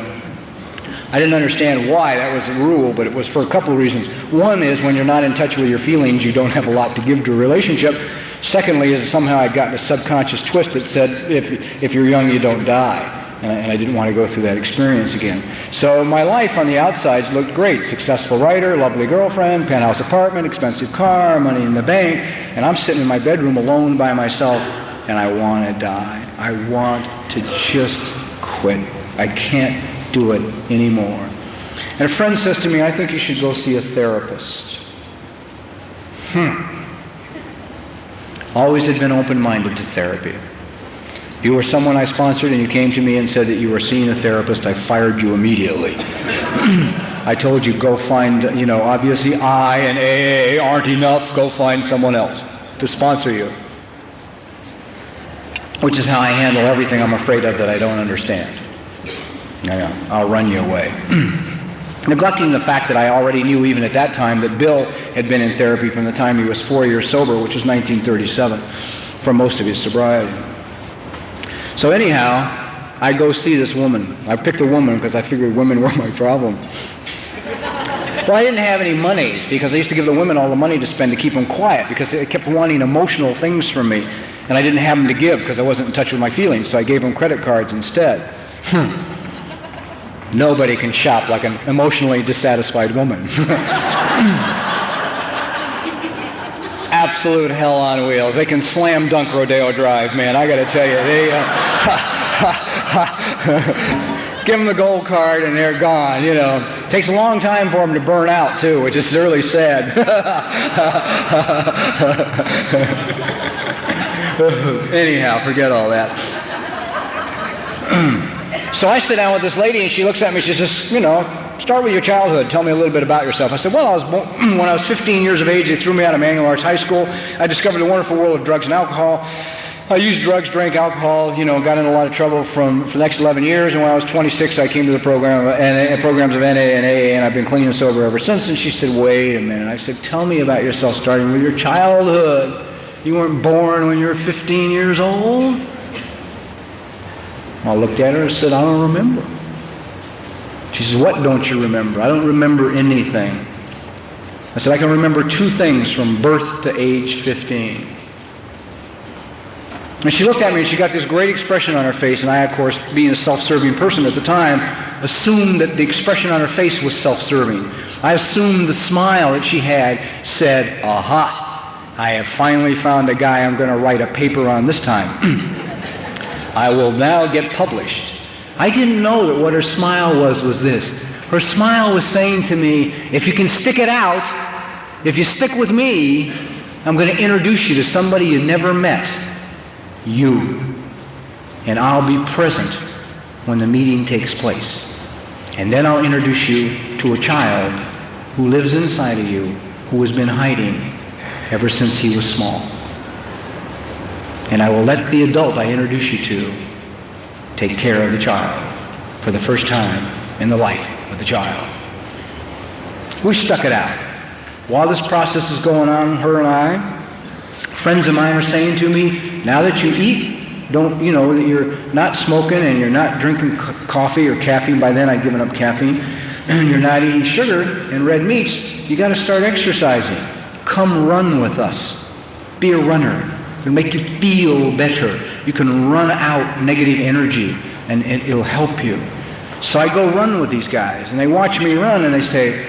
I didn't understand why that was a rule, but it was for a couple of reasons. One is when you're not in touch with your feelings, you don't have a lot to give to a relationship. Secondly is somehow I got in a subconscious twist that said, if you're young, you don't die. And I didn't want to go through that experience again. So my life on the outsides looked great. Successful writer, lovely girlfriend, penthouse apartment, expensive car, money in the bank. And I'm sitting in my bedroom alone by myself, and I want to die. I want to just quit. I can't do it anymore. And a friend says to me, I think you should go see a therapist. Always had been open-minded to therapy. If you were someone I sponsored and you came to me and said that you were seeing a therapist, I fired you immediately. I told you, go find, obviously I and AA aren't enough, go find someone else to sponsor you. Which is how I handle everything I'm afraid of that I don't understand. I'll run you away. Neglecting the fact that I already knew even at that time that Bill had been in therapy from the time he was 4 years sober, which was 1937, for most of his sobriety. So anyhow, I go see this woman. I picked a woman because I figured women were my problem. Well, I didn't have any money, see, because I used to give the women all the money to spend to keep them quiet because they kept wanting emotional things from me, and I didn't have them to give because I wasn't in touch with my feelings, so I gave them credit cards instead. Nobody can shop like an emotionally dissatisfied woman. Absolute hell on wheels. They can slam dunk Rodeo Drive, man. I got to tell you, they give them the gold card and they're gone. Takes a long time for them to burn out too, which is really sad. Anyhow, forget all that. So I sit down with this lady and she looks at me, she says, start with your childhood. Tell me a little bit about yourself. I said, well, when I was 15 years of age, they threw me out of Manual Arts High School. I discovered the wonderful world of drugs and alcohol. I used drugs, drank alcohol, got in a lot of trouble for the next 11 years. And when I was 26, I came to the programs of NA and AA, and I've been clean and sober ever since. And she said, wait a minute. I said, tell me about yourself, starting with your childhood. You weren't born when you were 15 years old? I looked at her and said, I don't remember. She says, what don't you remember? I don't remember anything. I said, I can remember two things from birth to age 15. And she looked at me and she got this great expression on her face, and I, of course, being a self-serving person at the time, assumed that the expression on her face was self-serving. I assumed the smile that she had said, aha, I have finally found a guy I'm going to write a paper on this time. I will now get published. I didn't know that what her smile was this. Her smile was saying to me, if you can stick it out, if you stick with me, I'm going to introduce you to somebody you never met. You. And I'll be present when the meeting takes place. And then I'll introduce you to a child who lives inside of you, who has been hiding ever since he was small. And I will let the adult I introduce you to take care of the child for the first time in the life of the child. We stuck it out. While this process is going on, her and I, Friends of mine are saying to me, now that you eat, don't, that you're not smoking and you're not drinking coffee or caffeine. By then I'd given up caffeine. And you're not eating sugar and red meats. You got to start exercising. Come run with us. Be a runner. It'll make you feel better. You can run out negative energy and it'll help you. So I go run with these guys and they watch me run and they say,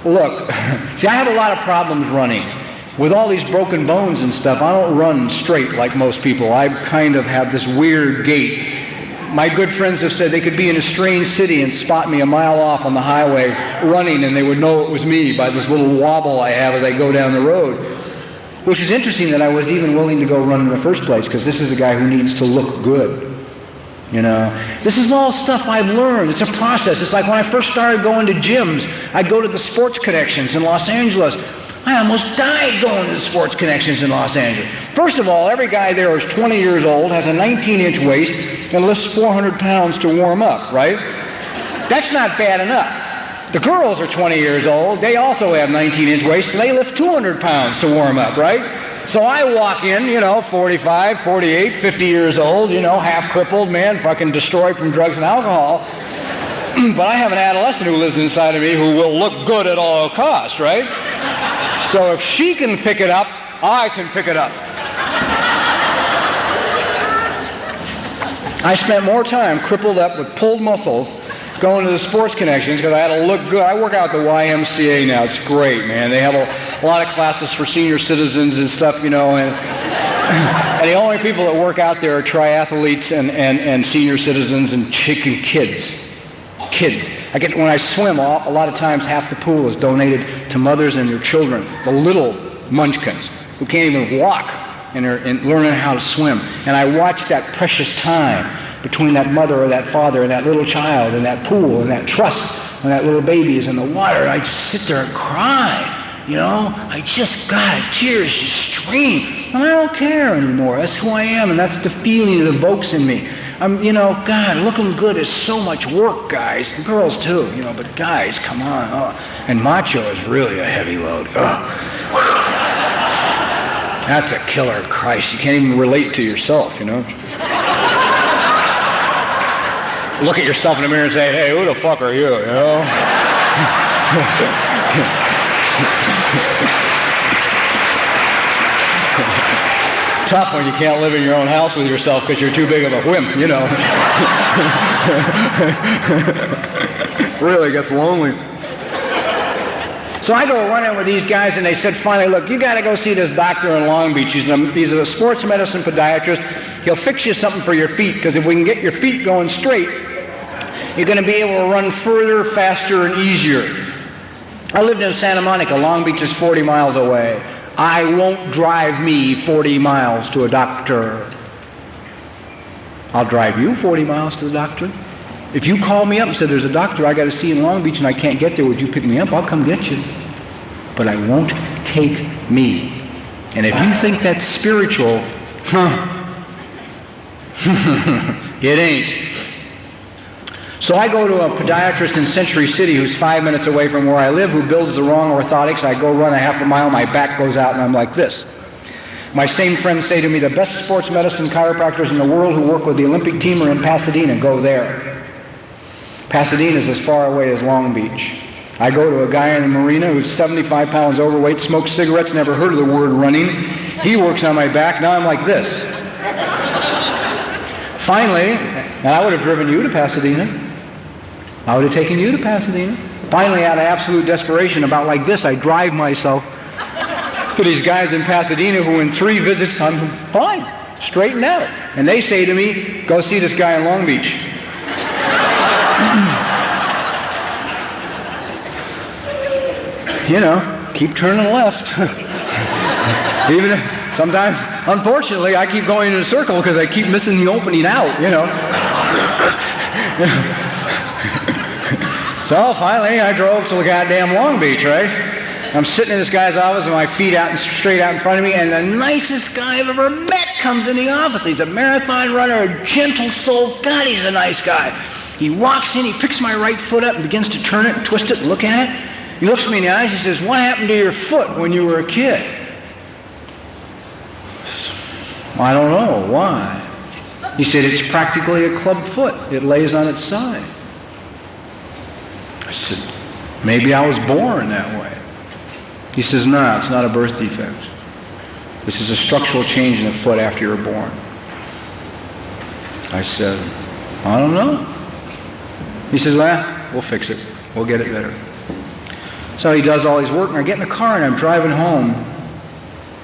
look, see, I have a lot of problems running. With all these broken bones and stuff, I don't run straight like most people. I kind of have this weird gait. My good friends have said they could be in a strange city and spot me a mile off on the highway running and they would know it was me by this little wobble I have as I go down the road. Which is interesting that I was even willing to go run in the first place, because this is a guy who needs to look good. This is all stuff I've learned. It's a process. It's like when I first started going to gyms, I'd go to the Sports Connections in Los Angeles. I almost died going to the Sports Connections in Los Angeles. First of all, every guy there is 20 years old, has a 19-inch waist, and lifts 400 pounds to warm up, right? That's not bad enough. The girls are 20 years old. They also have 19-inch waists, so they lift 200 pounds to warm up, right? So I walk in, 45, 48, 50 years old, half crippled, man, fucking destroyed from drugs and alcohol. But I have an adolescent who lives inside of me who will look good at all costs, right? So if she can pick it up, I can pick it up. I spent more time crippled up with pulled muscles going to the Sports Connections because I had to look good. I work out at the YMCA now. It's great, man. They have a lot of classes for senior citizens and stuff, and the only people that work out there are triathletes and senior citizens and kids. When I swim, a lot of times half the pool is donated to mothers and their children, the little munchkins who can't even walk and are learning how to swim. And I watch that precious time between that mother or that father and that little child and that pool and that trust when that little baby is in the water. And I just sit there and cry. I just got tears just stream. And I don't care anymore. That's who I am, and that's the feeling it evokes in me. God, looking good is so much work, guys. And girls too, but guys, come on. And macho is really a heavy load. That's a killer. Christ, you can't even relate to yourself, Look at yourself in the mirror and say, hey, who the fuck are you, Tough when you can't live in your own house with yourself because you're too big of a wimp, Really gets lonely. So I go running with these guys and they said finally, look, you got to go see this doctor in Long Beach. He's a sports medicine podiatrist. He'll fix you something for your feet, because if we can get your feet going straight, you're going to be able to run further, faster, and easier. I lived in Santa Monica. Long Beach is 40 miles away. I won't drive me 40 miles to a doctor. I'll drive you 40 miles to the doctor. If you call me up and said, there's a doctor I got to see in Long Beach and I can't get there, would you pick me up? I'll come get you. But I won't take me. And if you think that's spiritual, it ain't. So I go to a podiatrist in Century City who's 5 minutes away from where I live, who builds the wrong orthotics. I go run a half a mile, my back goes out, and I'm like this. My same friends say to me, the best sports medicine chiropractors in the world who work with the Olympic team are in Pasadena. Go there. Pasadena is as far away as Long Beach. I go to a guy in the marina who's 75 pounds overweight, smokes cigarettes, never heard of the word running. He works on my back. Now I'm like this. Finally, and I would have driven you to Pasadena. I would have taken you to Pasadena. Finally, out of absolute desperation, about like this, I drive myself to these guys in Pasadena who in 3 visits, I'm fine, straightened out. And they say to me, go see this guy in Long Beach. Keep turning left. Even if, sometimes, unfortunately, I keep going in a circle because I keep missing the opening out, So finally, I drove to the goddamn Long Beach, right? I'm sitting in this guy's office with my feet out and straight out in front of me, and the nicest guy I've ever met comes in the office. He's a marathon runner, a gentle soul. God, he's a nice guy. He walks in, he picks my right foot up and begins to turn it and twist it and look at it. He looks me in the eyes, he says, what happened to your foot when you were a kid? I don't know. Why? He said, it's practically a club foot. It lays on its side. I said, maybe I was born that way. He says, no, it's not a birth defect. This is a structural change in the foot after you were born. I said, I don't know. He says, well, we'll fix it. We'll get it better. So he does all his work, and I get in the car, and I'm driving home,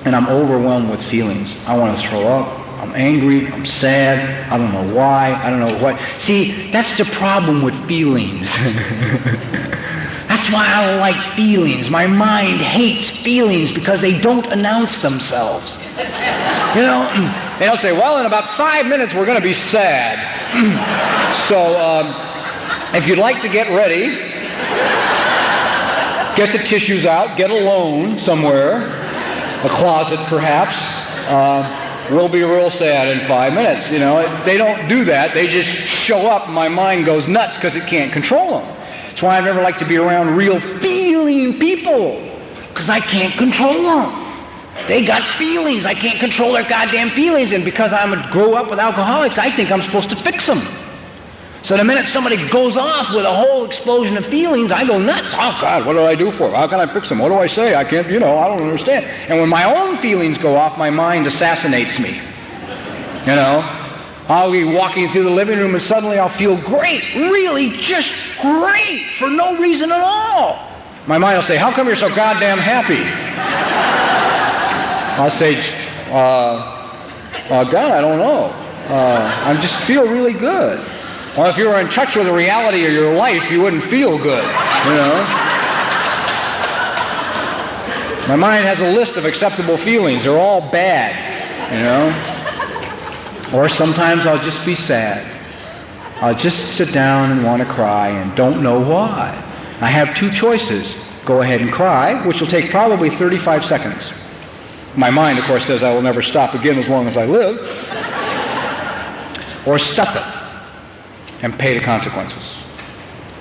and I'm overwhelmed with feelings. I want to throw up. I'm angry. I'm sad. I don't know why. I don't know what. See, that's the problem with feelings. That's why I don't like feelings. My mind hates feelings because they don't announce themselves. You know, they don't say, well, in about 5 minutes we're going to be sad. So if you'd like to get ready, get the tissues out, get alone somewhere, a closet perhaps. We'll be real sad in 5 minutes. You know, they don't do that. They just show up and my mind goes nuts because it can't control them. That's why I never like to be around real feeling people, because I can't control them. They got feelings. I can't control their goddamn feelings, and because I grew up with alcoholics, I think I'm supposed to fix them. So the minute somebody goes off with a whole explosion of feelings, I go nuts. Oh, God, what do I do for them? How can I fix them? What do I say? I can't, I don't understand. And when my own feelings go off, my mind assassinates me. I'll be walking through the living room and suddenly I'll feel great, really just great, for no reason at all. My mind will say, how come you're so goddamn happy? I'll say, God, I don't know. I just feel really good. Or if you were in touch with the reality of your life, you wouldn't feel good, My mind has a list of acceptable feelings. They're all bad, Or sometimes I'll just be sad. I'll just sit down and want to cry and don't know why. I have two choices. Go ahead and cry, which will take probably 35 seconds. My mind, of course, says I will never stop again as long as I live. Or stuff it and pay the consequences.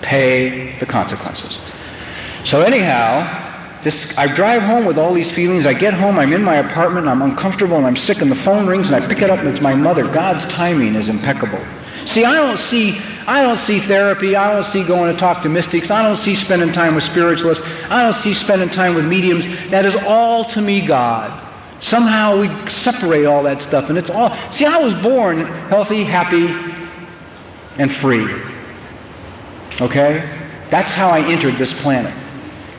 Pay the consequences. So anyhow, I drive home with all these feelings. I get home, I'm in my apartment, I'm uncomfortable, and I'm sick, and the phone rings, and I pick it up, and it's my mother. God's timing is impeccable. See, I don't see therapy. I don't see going to talk to mystics. I don't see spending time with spiritualists. I don't see spending time with mediums. That is all to me God. Somehow we separate all that stuff, and it's all... See, I was born healthy, happy, and free. Okay? That's how I entered this planet.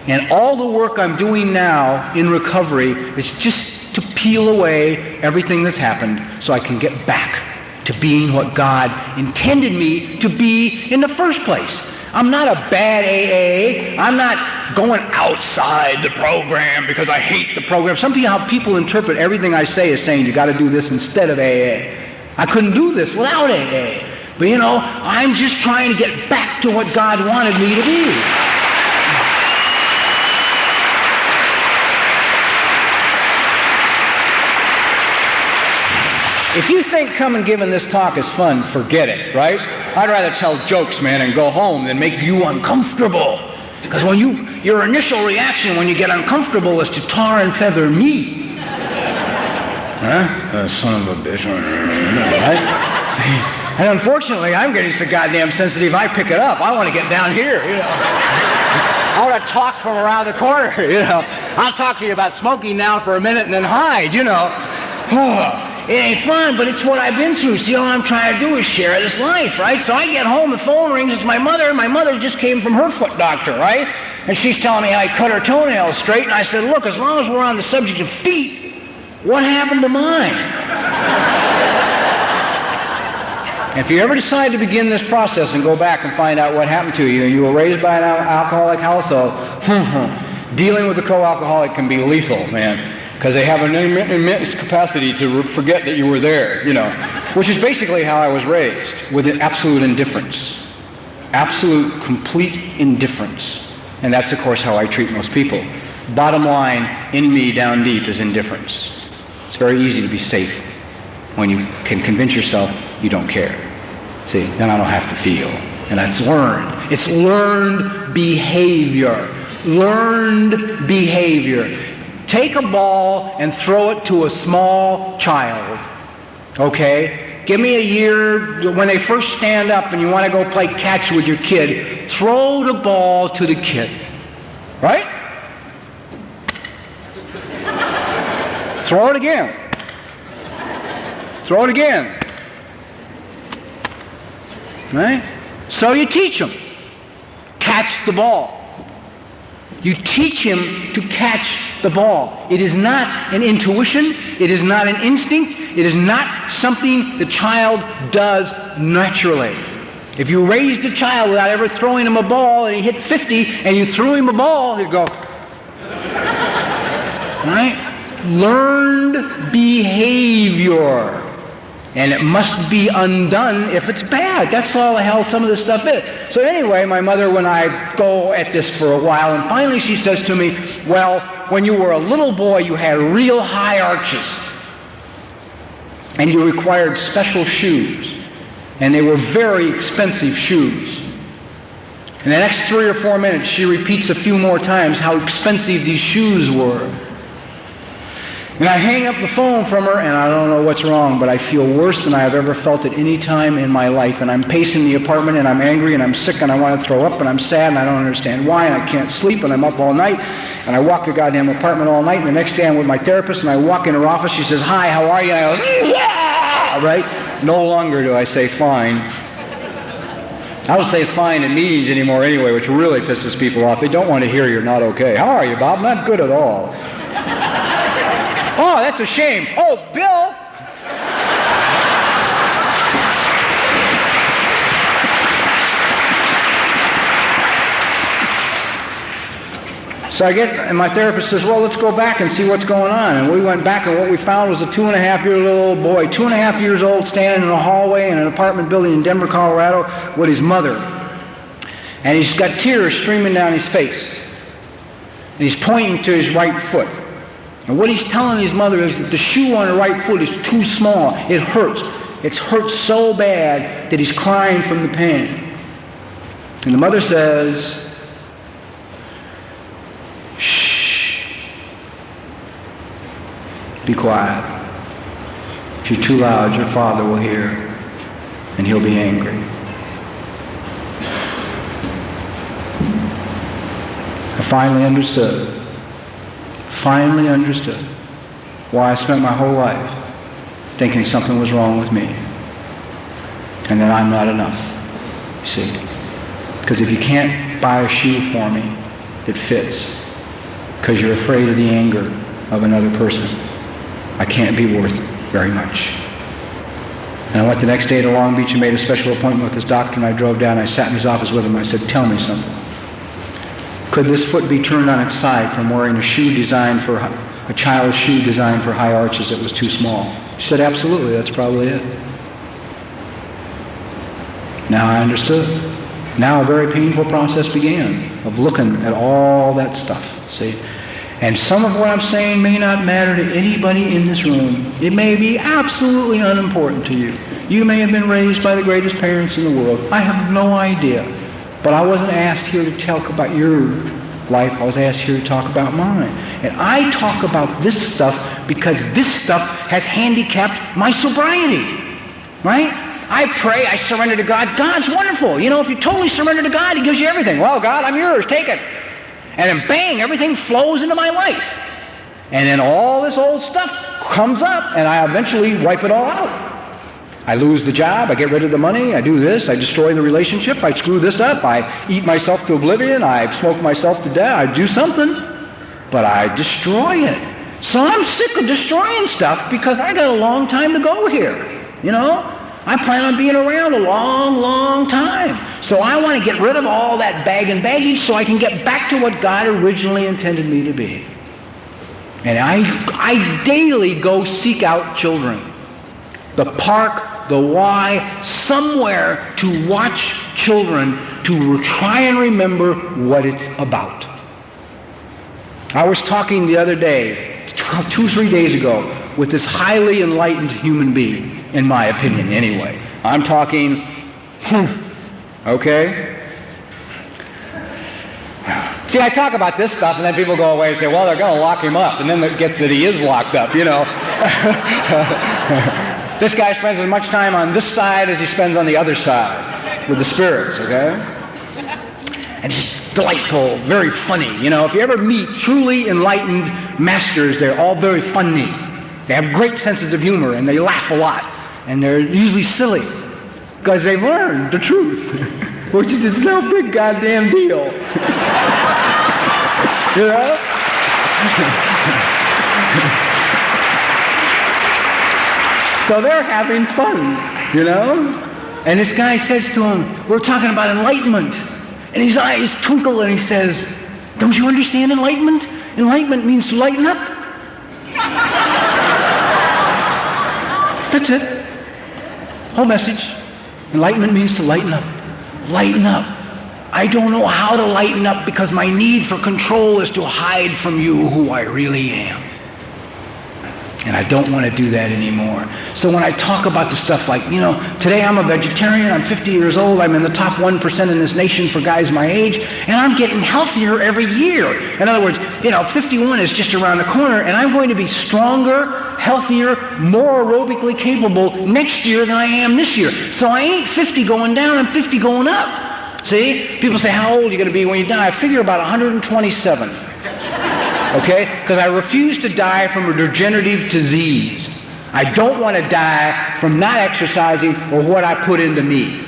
And all the work I'm doing now in recovery is just to peel away everything that's happened so I can get back to being what God intended me to be in the first place. I'm not a bad AA. I'm not going outside the program because I hate the program. Somehow people interpret everything I say as saying you got to do this instead of AA. I couldn't do this without AA. But I'm just trying to get back to what God wanted me to be. If you think coming giving this talk is fun, forget it, right? I'd rather tell jokes, man, and go home than make you uncomfortable. Because when your initial reaction when you get uncomfortable is to tar and feather me. Huh? Son of a bitch. Right? See? And unfortunately, I'm getting so goddamn sensitive, I pick it up. I want to get down here, I want to talk from around the corner, I'll talk to you about smoking now for a minute and then hide, It ain't fun, but it's what I've been through. See, all I'm trying to do is share this life, right? So I get home, the phone rings, it's my mother, and my mother just came from her foot doctor, right? And she's telling me I cut her toenails straight, and I said, look, as long as we're on the subject of feet, what happened to mine? If you ever decide to begin this process and go back and find out what happened to you, and you were raised by an alcoholic household, dealing with a co-alcoholic can be lethal, man. Because they have an immense capacity to forget that you were there, which is basically how I was raised, with an absolute indifference. Absolute, complete indifference. And that's, of course, how I treat most people. Bottom line, in me, down deep, is indifference. It's very easy to be safe when you can convince yourself you don't care. See, then I don't have to feel. And that's learned. It's learned behavior. Learned behavior. Take a ball and throw it to a small child. Okay? Give me a year when they first stand up and you want to go play catch with your kid. Throw the ball to the kid. Right? Throw it again. Throw it again. Right? So you teach him. Catch the ball. You teach him to catch the ball. It is not an intuition. It is not an instinct. It is not something the child does naturally. If you raised a child without ever throwing him a ball and he hit 50 and you threw him a ball, he'd go. Right? Learned behavior. And it must be undone if it's bad. That's all the hell some of this stuff is. So anyway, my mother, when I go at this for a while, and finally she says to me, well, when you were a little boy, you had real high arches. And you required special shoes. And they were very expensive shoes. In the next 3 or 4 minutes, she repeats a few more times how expensive these shoes were. And I hang up the phone from her, and I don't know what's wrong, but I feel worse than I have ever felt at any time in my life. And I'm pacing the apartment, and I'm angry, and I'm sick, and I want to throw up, and I'm sad, and I don't understand why, and I can't sleep, and I'm up all night, and I walk the goddamn apartment all night, and the next day I'm with my therapist, and I walk in her office, she says, hi, how are you? And I go, yeah! Right? No longer do I say fine. I don't say fine at meetings anymore anyway, which really pisses people off. They don't want to hear you're not okay. How are you, Bob? Not good at all. Oh, that's a shame. Oh, Bill. So I get, and my therapist says, well, let's go back and see what's going on. And we went back, and what we found was a 2.5-year-old boy, 2.5 years old, standing in a hallway in an apartment building in Denver, Colorado, with his mother. And he's got tears streaming down his face. And he's pointing to his right foot. And what he's telling his mother is that the shoe on the right foot is too small. It hurts. It hurts so bad that he's crying from the pain. And the mother says, shh, be quiet. If you're too loud, your father will hear, and he'll be angry. I finally understood why I spent my whole life thinking something was wrong with me and that I'm not enough, you see. Because if you can't buy a shoe for me that fits because you're afraid of the anger of another person, I can't be worth very much. And I went the next day to Long Beach and made a special appointment with this doctor, and I drove down, I sat in his office with him, I said, tell me something. Could this foot be turned on its side from wearing a shoe designed for a child's shoe designed for high arches that was too small? She said, absolutely, that's probably it. Now I understood. Now a very painful process began of looking at all that stuff, see? And some of what I'm saying may not matter to anybody in this room. It may be absolutely unimportant to you. You may have been raised by the greatest parents in the world. I have no idea. But I wasn't asked here to talk about your life. I was asked here to talk about mine. And I talk about this stuff because this stuff has handicapped my sobriety. Right? I pray, I surrender to God. God's wonderful. You know, if you totally surrender to God, He gives you everything. Well, God, I'm yours. Take it. And then bang, everything flows into my life. And then all this old stuff comes up, and I eventually wipe it all out. I lose the job, I get rid of the money, I do this, I destroy the relationship, I screw this up, I eat myself to oblivion, I smoke myself to death, I do something, but I destroy it. So I'm sick of destroying stuff because I got a long time to go here, you know? I plan on being around a long, long time. So I want to get rid of all that bag and baggage so I can get back to what God originally intended me to be. And I daily go seek out children. The park, the Y, somewhere to watch children, to try and remember what it's about. I was talking the other day, 2 or 3 days ago, with this highly enlightened human being, in my opinion anyway. I'm talking, okay? See, I talk about this stuff, and then people go away and say, well, they're going to lock him up, and then it gets that he is locked up, you know. This guy spends as much time on this side as he spends on the other side with the spirits, okay? And he's delightful, very funny. You know, if you ever meet truly enlightened masters, they're all very funny. They have great senses of humor, and they laugh a lot. And they're usually silly, because they've learned the truth, which is it's no big goddamn deal. You know? So they're having fun, you know? And this guy says to him, we're talking about enlightenment. And his eyes twinkle and he says, don't you understand enlightenment? Enlightenment means to lighten up. That's it. Whole message. Enlightenment means to lighten up. Lighten up. I don't know how to lighten up because my need for control is to hide from you who I really am. And I don't want to do that anymore. So when I talk about the stuff like, you know, today I'm a vegetarian, I'm 50 years old, I'm in the top 1% in this nation for guys my age, and I'm getting healthier every year. In other words, you know, 51 is just around the corner, and I'm going to be stronger, healthier, more aerobically capable next year than I am this year. So I ain't 50 going down, I'm 50 going up. See? People say, how old are you going to be when you die? I figure about 127. Okay? Because I refuse to die from a degenerative disease. I don't want to die from not exercising or what I put into me.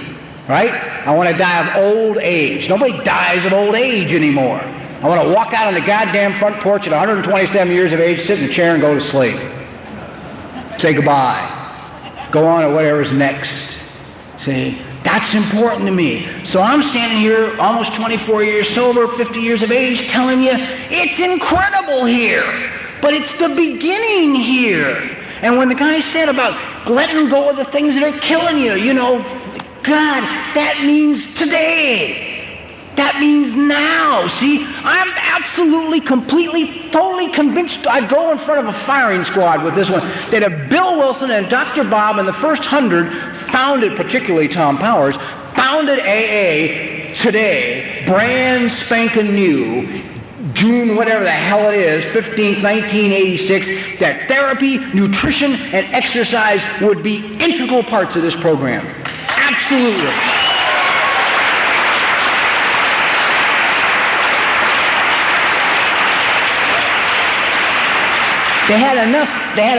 Right? I want to die of old age. Nobody dies of old age anymore. I want to walk out on the goddamn front porch at 127 years of age, sit in a chair and go to sleep. Say goodbye. Go on to whatever's next. See? That's important to me. So I'm standing here almost 24 years sober, 50 years of age, telling you it's incredible here, but it's the beginning here. And when the guy said about letting go of the things that are killing you, you know, God, that means today. That means now. See, I'm absolutely, completely, totally convinced. I'd go in front of a firing squad with this one, that if Bill Wilson and Dr. Bob and the first 100 founded, particularly Tom Powers, founded AA today, brand spanking new, June whatever the hell it is, 15th, 1986, that therapy, nutrition, and exercise would be integral parts of this program. Absolutely. They had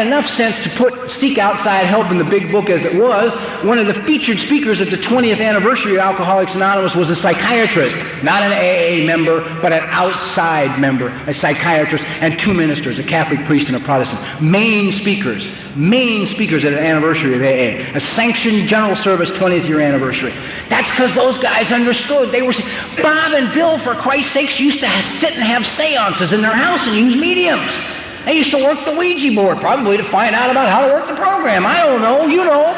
enough sense to put Seek Outside Help in the big book as it was. One of the featured speakers at the 20th anniversary of Alcoholics Anonymous was a psychiatrist, not an AA member, but an outside member, a psychiatrist, and 2 ministers, a Catholic priest and a Protestant. Main speakers at an anniversary of AA, a sanctioned general service 20th year anniversary. That's because those guys understood. They were, Bob and Bill, for Christ's sakes, used to sit and have seances in their house and use mediums. They used to work the Ouija board, probably to find out about how to work the program. I don't know, you know.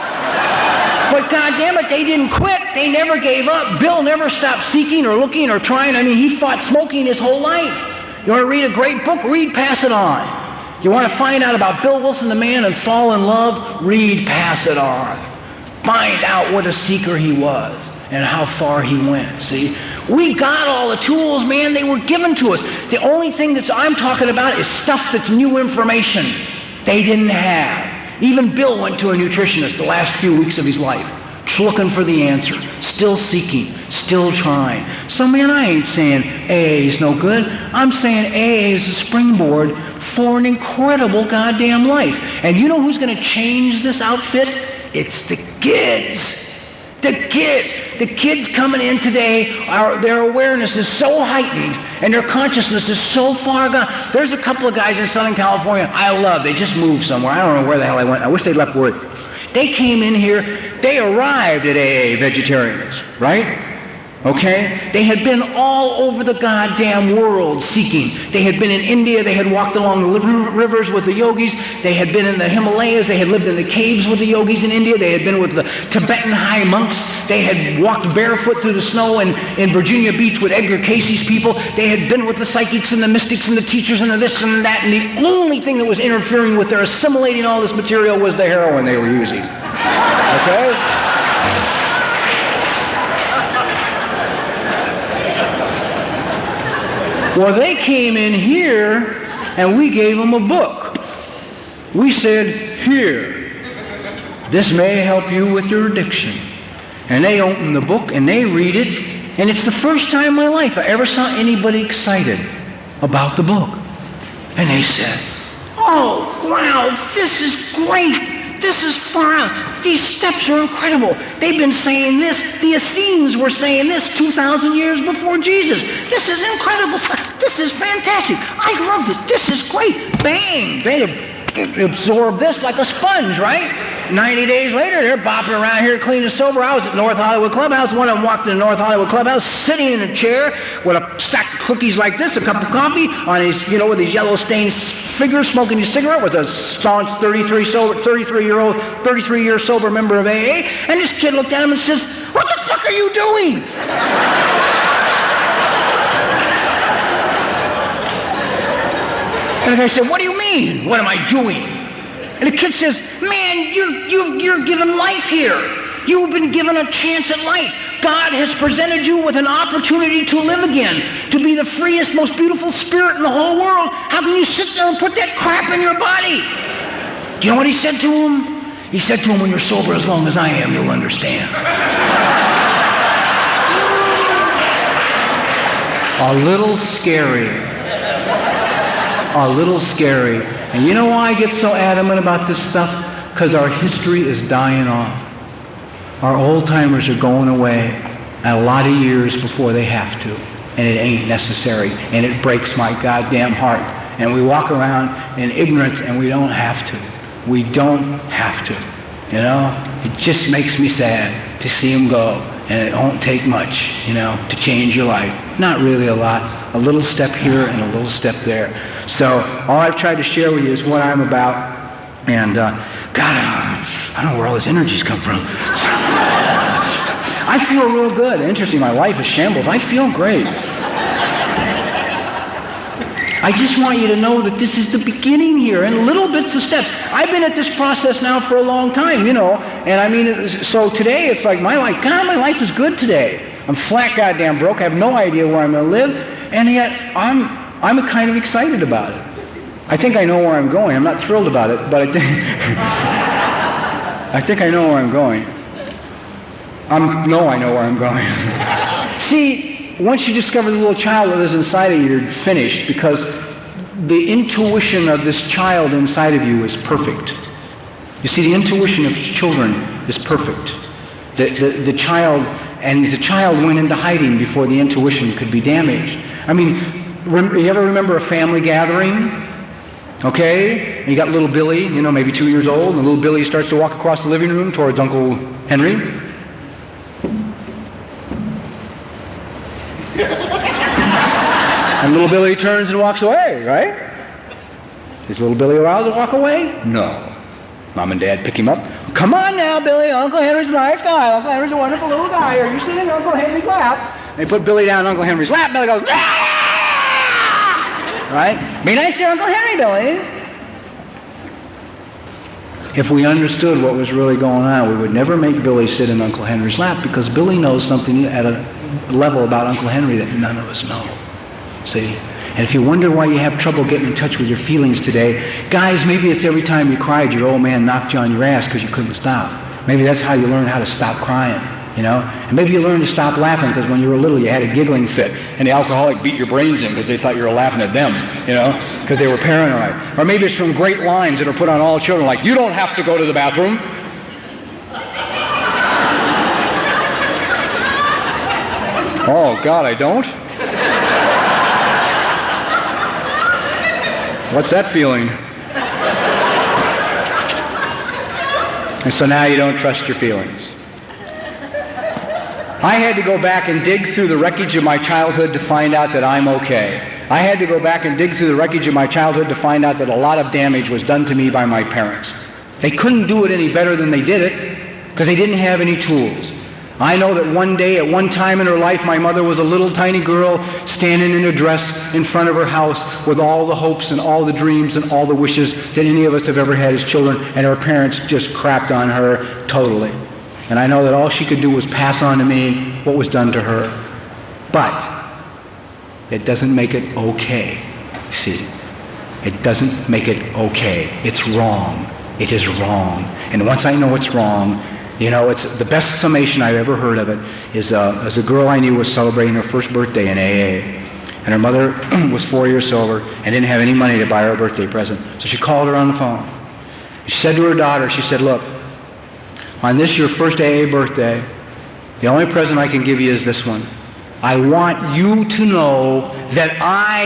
But goddamn it, they didn't quit. They never gave up. Bill never stopped seeking or looking or trying. I mean, he fought smoking his whole life. You want to read a great book? Read Pass It On. You want to find out about Bill Wilson, the man, and fall in love? Read Pass It On. Find out what a seeker he was and how far he went, see? We got all the tools, man. They were given to us. The only thing that I'm talking about is stuff that's new information they didn't have. Even Bill went to a nutritionist the last few weeks of his life, looking for the answer, still seeking, still trying. So, man, I ain't saying AA is no good. I'm saying AA is a springboard for an incredible goddamn life. And you know who's going to change this outfit? It's the kids. The kids coming in today, their awareness is so heightened and their consciousness is so far gone. There's a couple of guys in Southern California I love. They just moved somewhere. I don't know where the hell they went. I wish they'd left word. They came in here. They arrived at AA Vegetarians, right? Okay? They had been all over the goddamn world seeking. They had been in India. They had walked along the rivers with the yogis. They had been in the Himalayas. They had lived in the caves with the yogis in India. They had been with the Tibetan high monks. They had walked barefoot through the snow in Virginia Beach with Edgar Casey's people. They had been with the psychics and the mystics and the teachers and the this and that. And the only thing that was interfering with their assimilating all this material was the heroin they were using. Okay? Well, they came in here, and we gave them a book. We said, here, This may help you with your addiction. And they open the book and they read it, and it's the first time in my life I ever saw anybody excited about the book. And they said, oh, wow, this is great. This is fun. These steps are incredible. They've been saying this. The Essenes were saying this 2,000 years before Jesus. This is incredible stuff. This is fantastic. I loved it. This is great. Bang. They absorb this like a sponge, right? 90 days later, they're bopping around here clean and sober. I was at North Hollywood Clubhouse. One of them walked in the North Hollywood Clubhouse, sitting in a chair with a stack of cookies like this, a cup of coffee, on his, with his yellow stained figure, smoking his cigarette, was a staunch 33-year sober member of AA. And this kid looked at him and says, what the fuck are you doing? And the guy said, what do you mean? What am I doing? And the kid says, man, you're given life here. You've been given a chance at life. God has presented you with an opportunity to live again, to be the freest, most beautiful spirit in the whole world. How can you sit there and put that crap in your body? Do you know what he said to him? He said to him, when you're sober as long as I am, you'll understand. A little scary. A little scary. And you know why I get so adamant about this stuff? Because our history is dying off. Our old-timers are going away a lot of years before they have to. And it ain't necessary. And it breaks my goddamn heart. And we walk around in ignorance and we don't have to. We don't have to. It just makes me sad to see them go. And it won't take much, to change your life. Not really a lot. A little step here and a little step there. So all I've tried to share with you is what I'm about. And God, I don't know where all this energy's come from. I feel real good. Interesting, my life is shambles. I feel great. I just want you to know that this is the beginning here, and little bits of steps. I've been at this process now for a long time, and I mean, so today it's like my life is good today. I'm flat goddamn broke. I have no idea where I'm going to live, and yet I'm kind of excited about it. I think I know where I'm going. I'm not thrilled about it, but I think I know where I'm going. I know where I'm going. See, once you discover the little child that is inside of you, you're finished, because the intuition of this child inside of you is perfect. You see, the intuition of children is perfect. The child went into hiding before the intuition could be damaged. I mean, you ever remember a family gathering? Okay? And you got little Billy, maybe 2 years old, and little Billy starts to walk across the living room towards Uncle Henry. And little Billy turns and walks away, right? Is little Billy allowed to walk away? No. Mom and Dad pick him up. Come on now, Billy. Uncle Henry's a nice guy. Uncle Henry's a wonderful little guy. Are you sitting in Uncle Henry's lap? They put Billy down in Uncle Henry's lap. Billy goes, ah! Right? Be nice to Uncle Henry, Billy. If we understood what was really going on, we would never make Billy sit in Uncle Henry's lap, because Billy knows something at a level about Uncle Henry that none of us know. See? And if you wonder why you have trouble getting in touch with your feelings today, guys, maybe it's every time you cried your old man knocked you on your ass because you couldn't stop. Maybe that's how you learn how to stop crying, And maybe you learned to stop laughing because when you were little you had a giggling fit and the alcoholic beat your brains in because they thought you were laughing at them, because they were paranoid. Or maybe it's from great lines that are put on all children, like, you don't have to go to the bathroom. Oh, God, I don't? What's that feeling? And so now you don't trust your feelings. I had to go back and dig through the wreckage of my childhood to find out that I'm okay. I had to go back and dig through the wreckage of my childhood to find out that a lot of damage was done to me by my parents. They couldn't do it any better than they did it because they didn't have any tools. I know that one day, at one time in her life, my mother was a little tiny girl standing in a dress in front of her house with all the hopes and all the dreams and all the wishes that any of us have ever had as children, and her parents just crapped on her totally. And I know that all she could do was pass on to me what was done to her. But it doesn't make it okay. See, it doesn't make it okay. It's wrong. It is wrong. And once I know what's wrong, you know, it's the best summation I've ever heard of it is as a girl I knew was celebrating her first birthday in AA. And her mother was 4 years sober and didn't have any money to buy her a birthday present. So she called her on the phone. She said to her daughter, she said, look, on this your first AA birthday, the only present I can give you is this one. I want you to know that I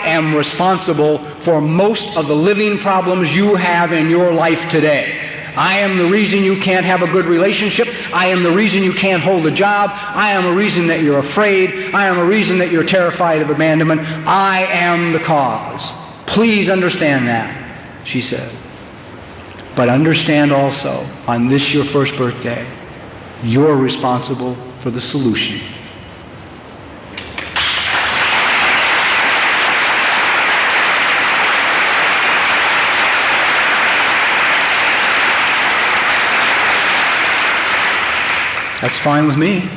am responsible for most of the living problems you have in your life today. I am the reason you can't have a good relationship. I am the reason you can't hold a job. I am a reason that you're afraid. I am a reason that you're terrified of abandonment. I am the cause. Please understand that, she said. But understand also, on this your first birthday, you're responsible for the solution. That's fine with me.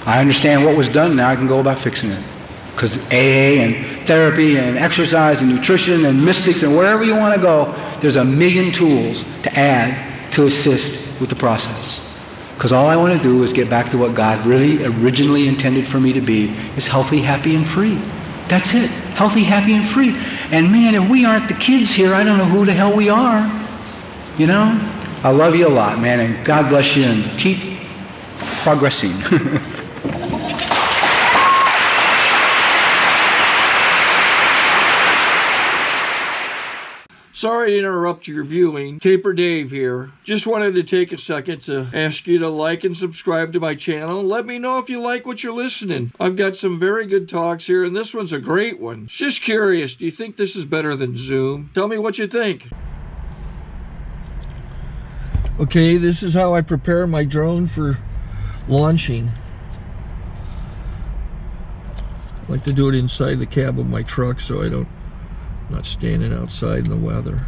I understand what was done, now I can go about fixing it. Because AA and therapy and exercise and nutrition and mystics and wherever you want to go, there's a million tools to add to assist with the process. Because all I want to do is get back to what God really originally intended for me to be, is healthy, happy, and free. That's it. Healthy, happy, and free. And man, if we aren't the kids here, I don't know who the hell we are. You know? I love you a lot, man, and God bless you, and keep progressing. Sorry to interrupt your viewing. Taper Dave here. Just wanted to take a second to ask you to like and subscribe to my channel. Let me know if you like what you're listening. I've got some very good talks here, and this one's a great one. Just curious, do you think this is better than Zoom? Tell me what you think. Okay, this is how I prepare my drone for launching. I like to do it inside the cab of my truck so I'm not standing outside in the weather.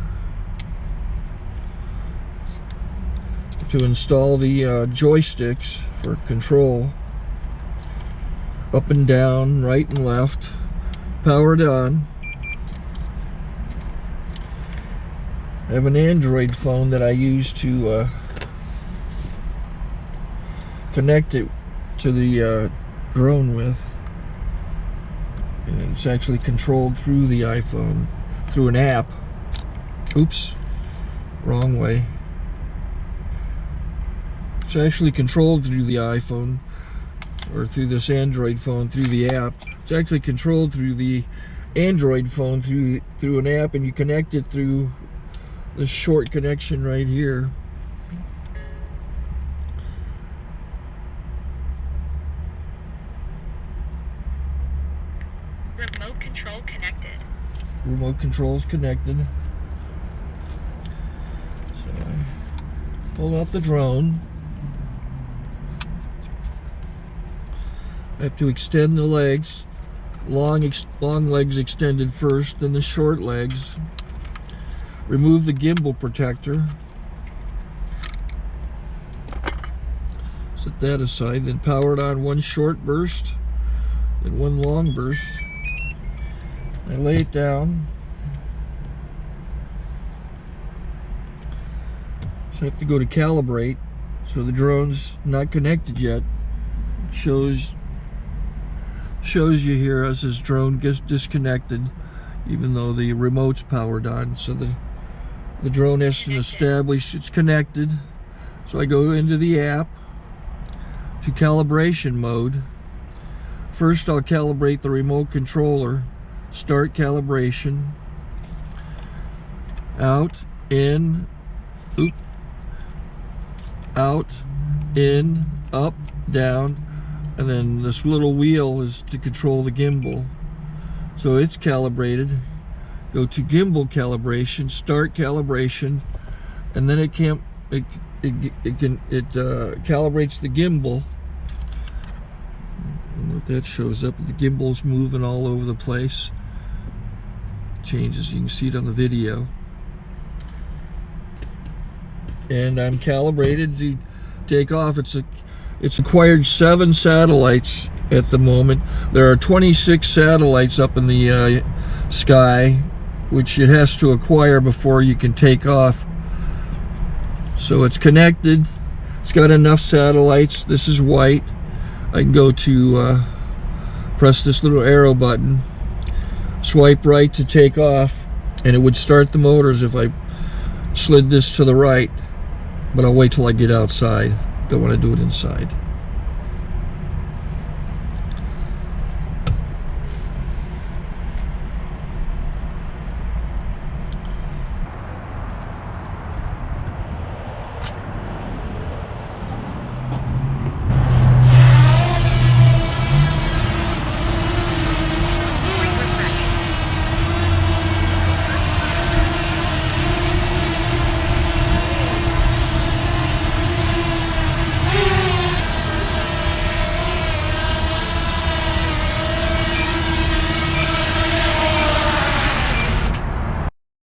To install the joysticks for control, up and down, right and left, powered on. I have an Android phone that I use to connect it to the drone with, and it's actually controlled through the iPhone through an app. Oops, wrong way. It's actually controlled through the iPhone, or through this Android phone through the app. It's actually controlled through the Android phone through an app, and you connect it through this short connection right here. Remote control connected. Remote control's connected. So I pull out the drone. I have to extend the legs. Long legs extended first, then the short legs. Remove the gimbal protector. Set that aside, then power it on one short burst and one long burst. I lay it down. So I have to go to calibrate. So the drone's not connected yet. It shows you here as this drone gets disconnected, even though the remote's powered on. So the drone has to establish it's connected. So I go into the app to calibration mode. First I'll calibrate the remote controller. Start calibration. Out, in, oop, out, in, up, down, and then this little wheel is to control the gimbal. So it's calibrated. Go to gimbal calibration, start calibration, and then it calibrates the gimbal. I don't know if that shows up. The gimbal's moving all over the place. Changes, you can see it on the video. And I'm calibrated to take off. It's acquired 7 satellites at the moment. There are 26 satellites up in the sky, which it has to acquire before you can take off So it's connected. It's got enough satellites. This is white. I can go to press this little arrow button, swipe right to take off, and it would start the motors if I slid this to the right, but I'll wait till I get outside. Don't want to do it inside.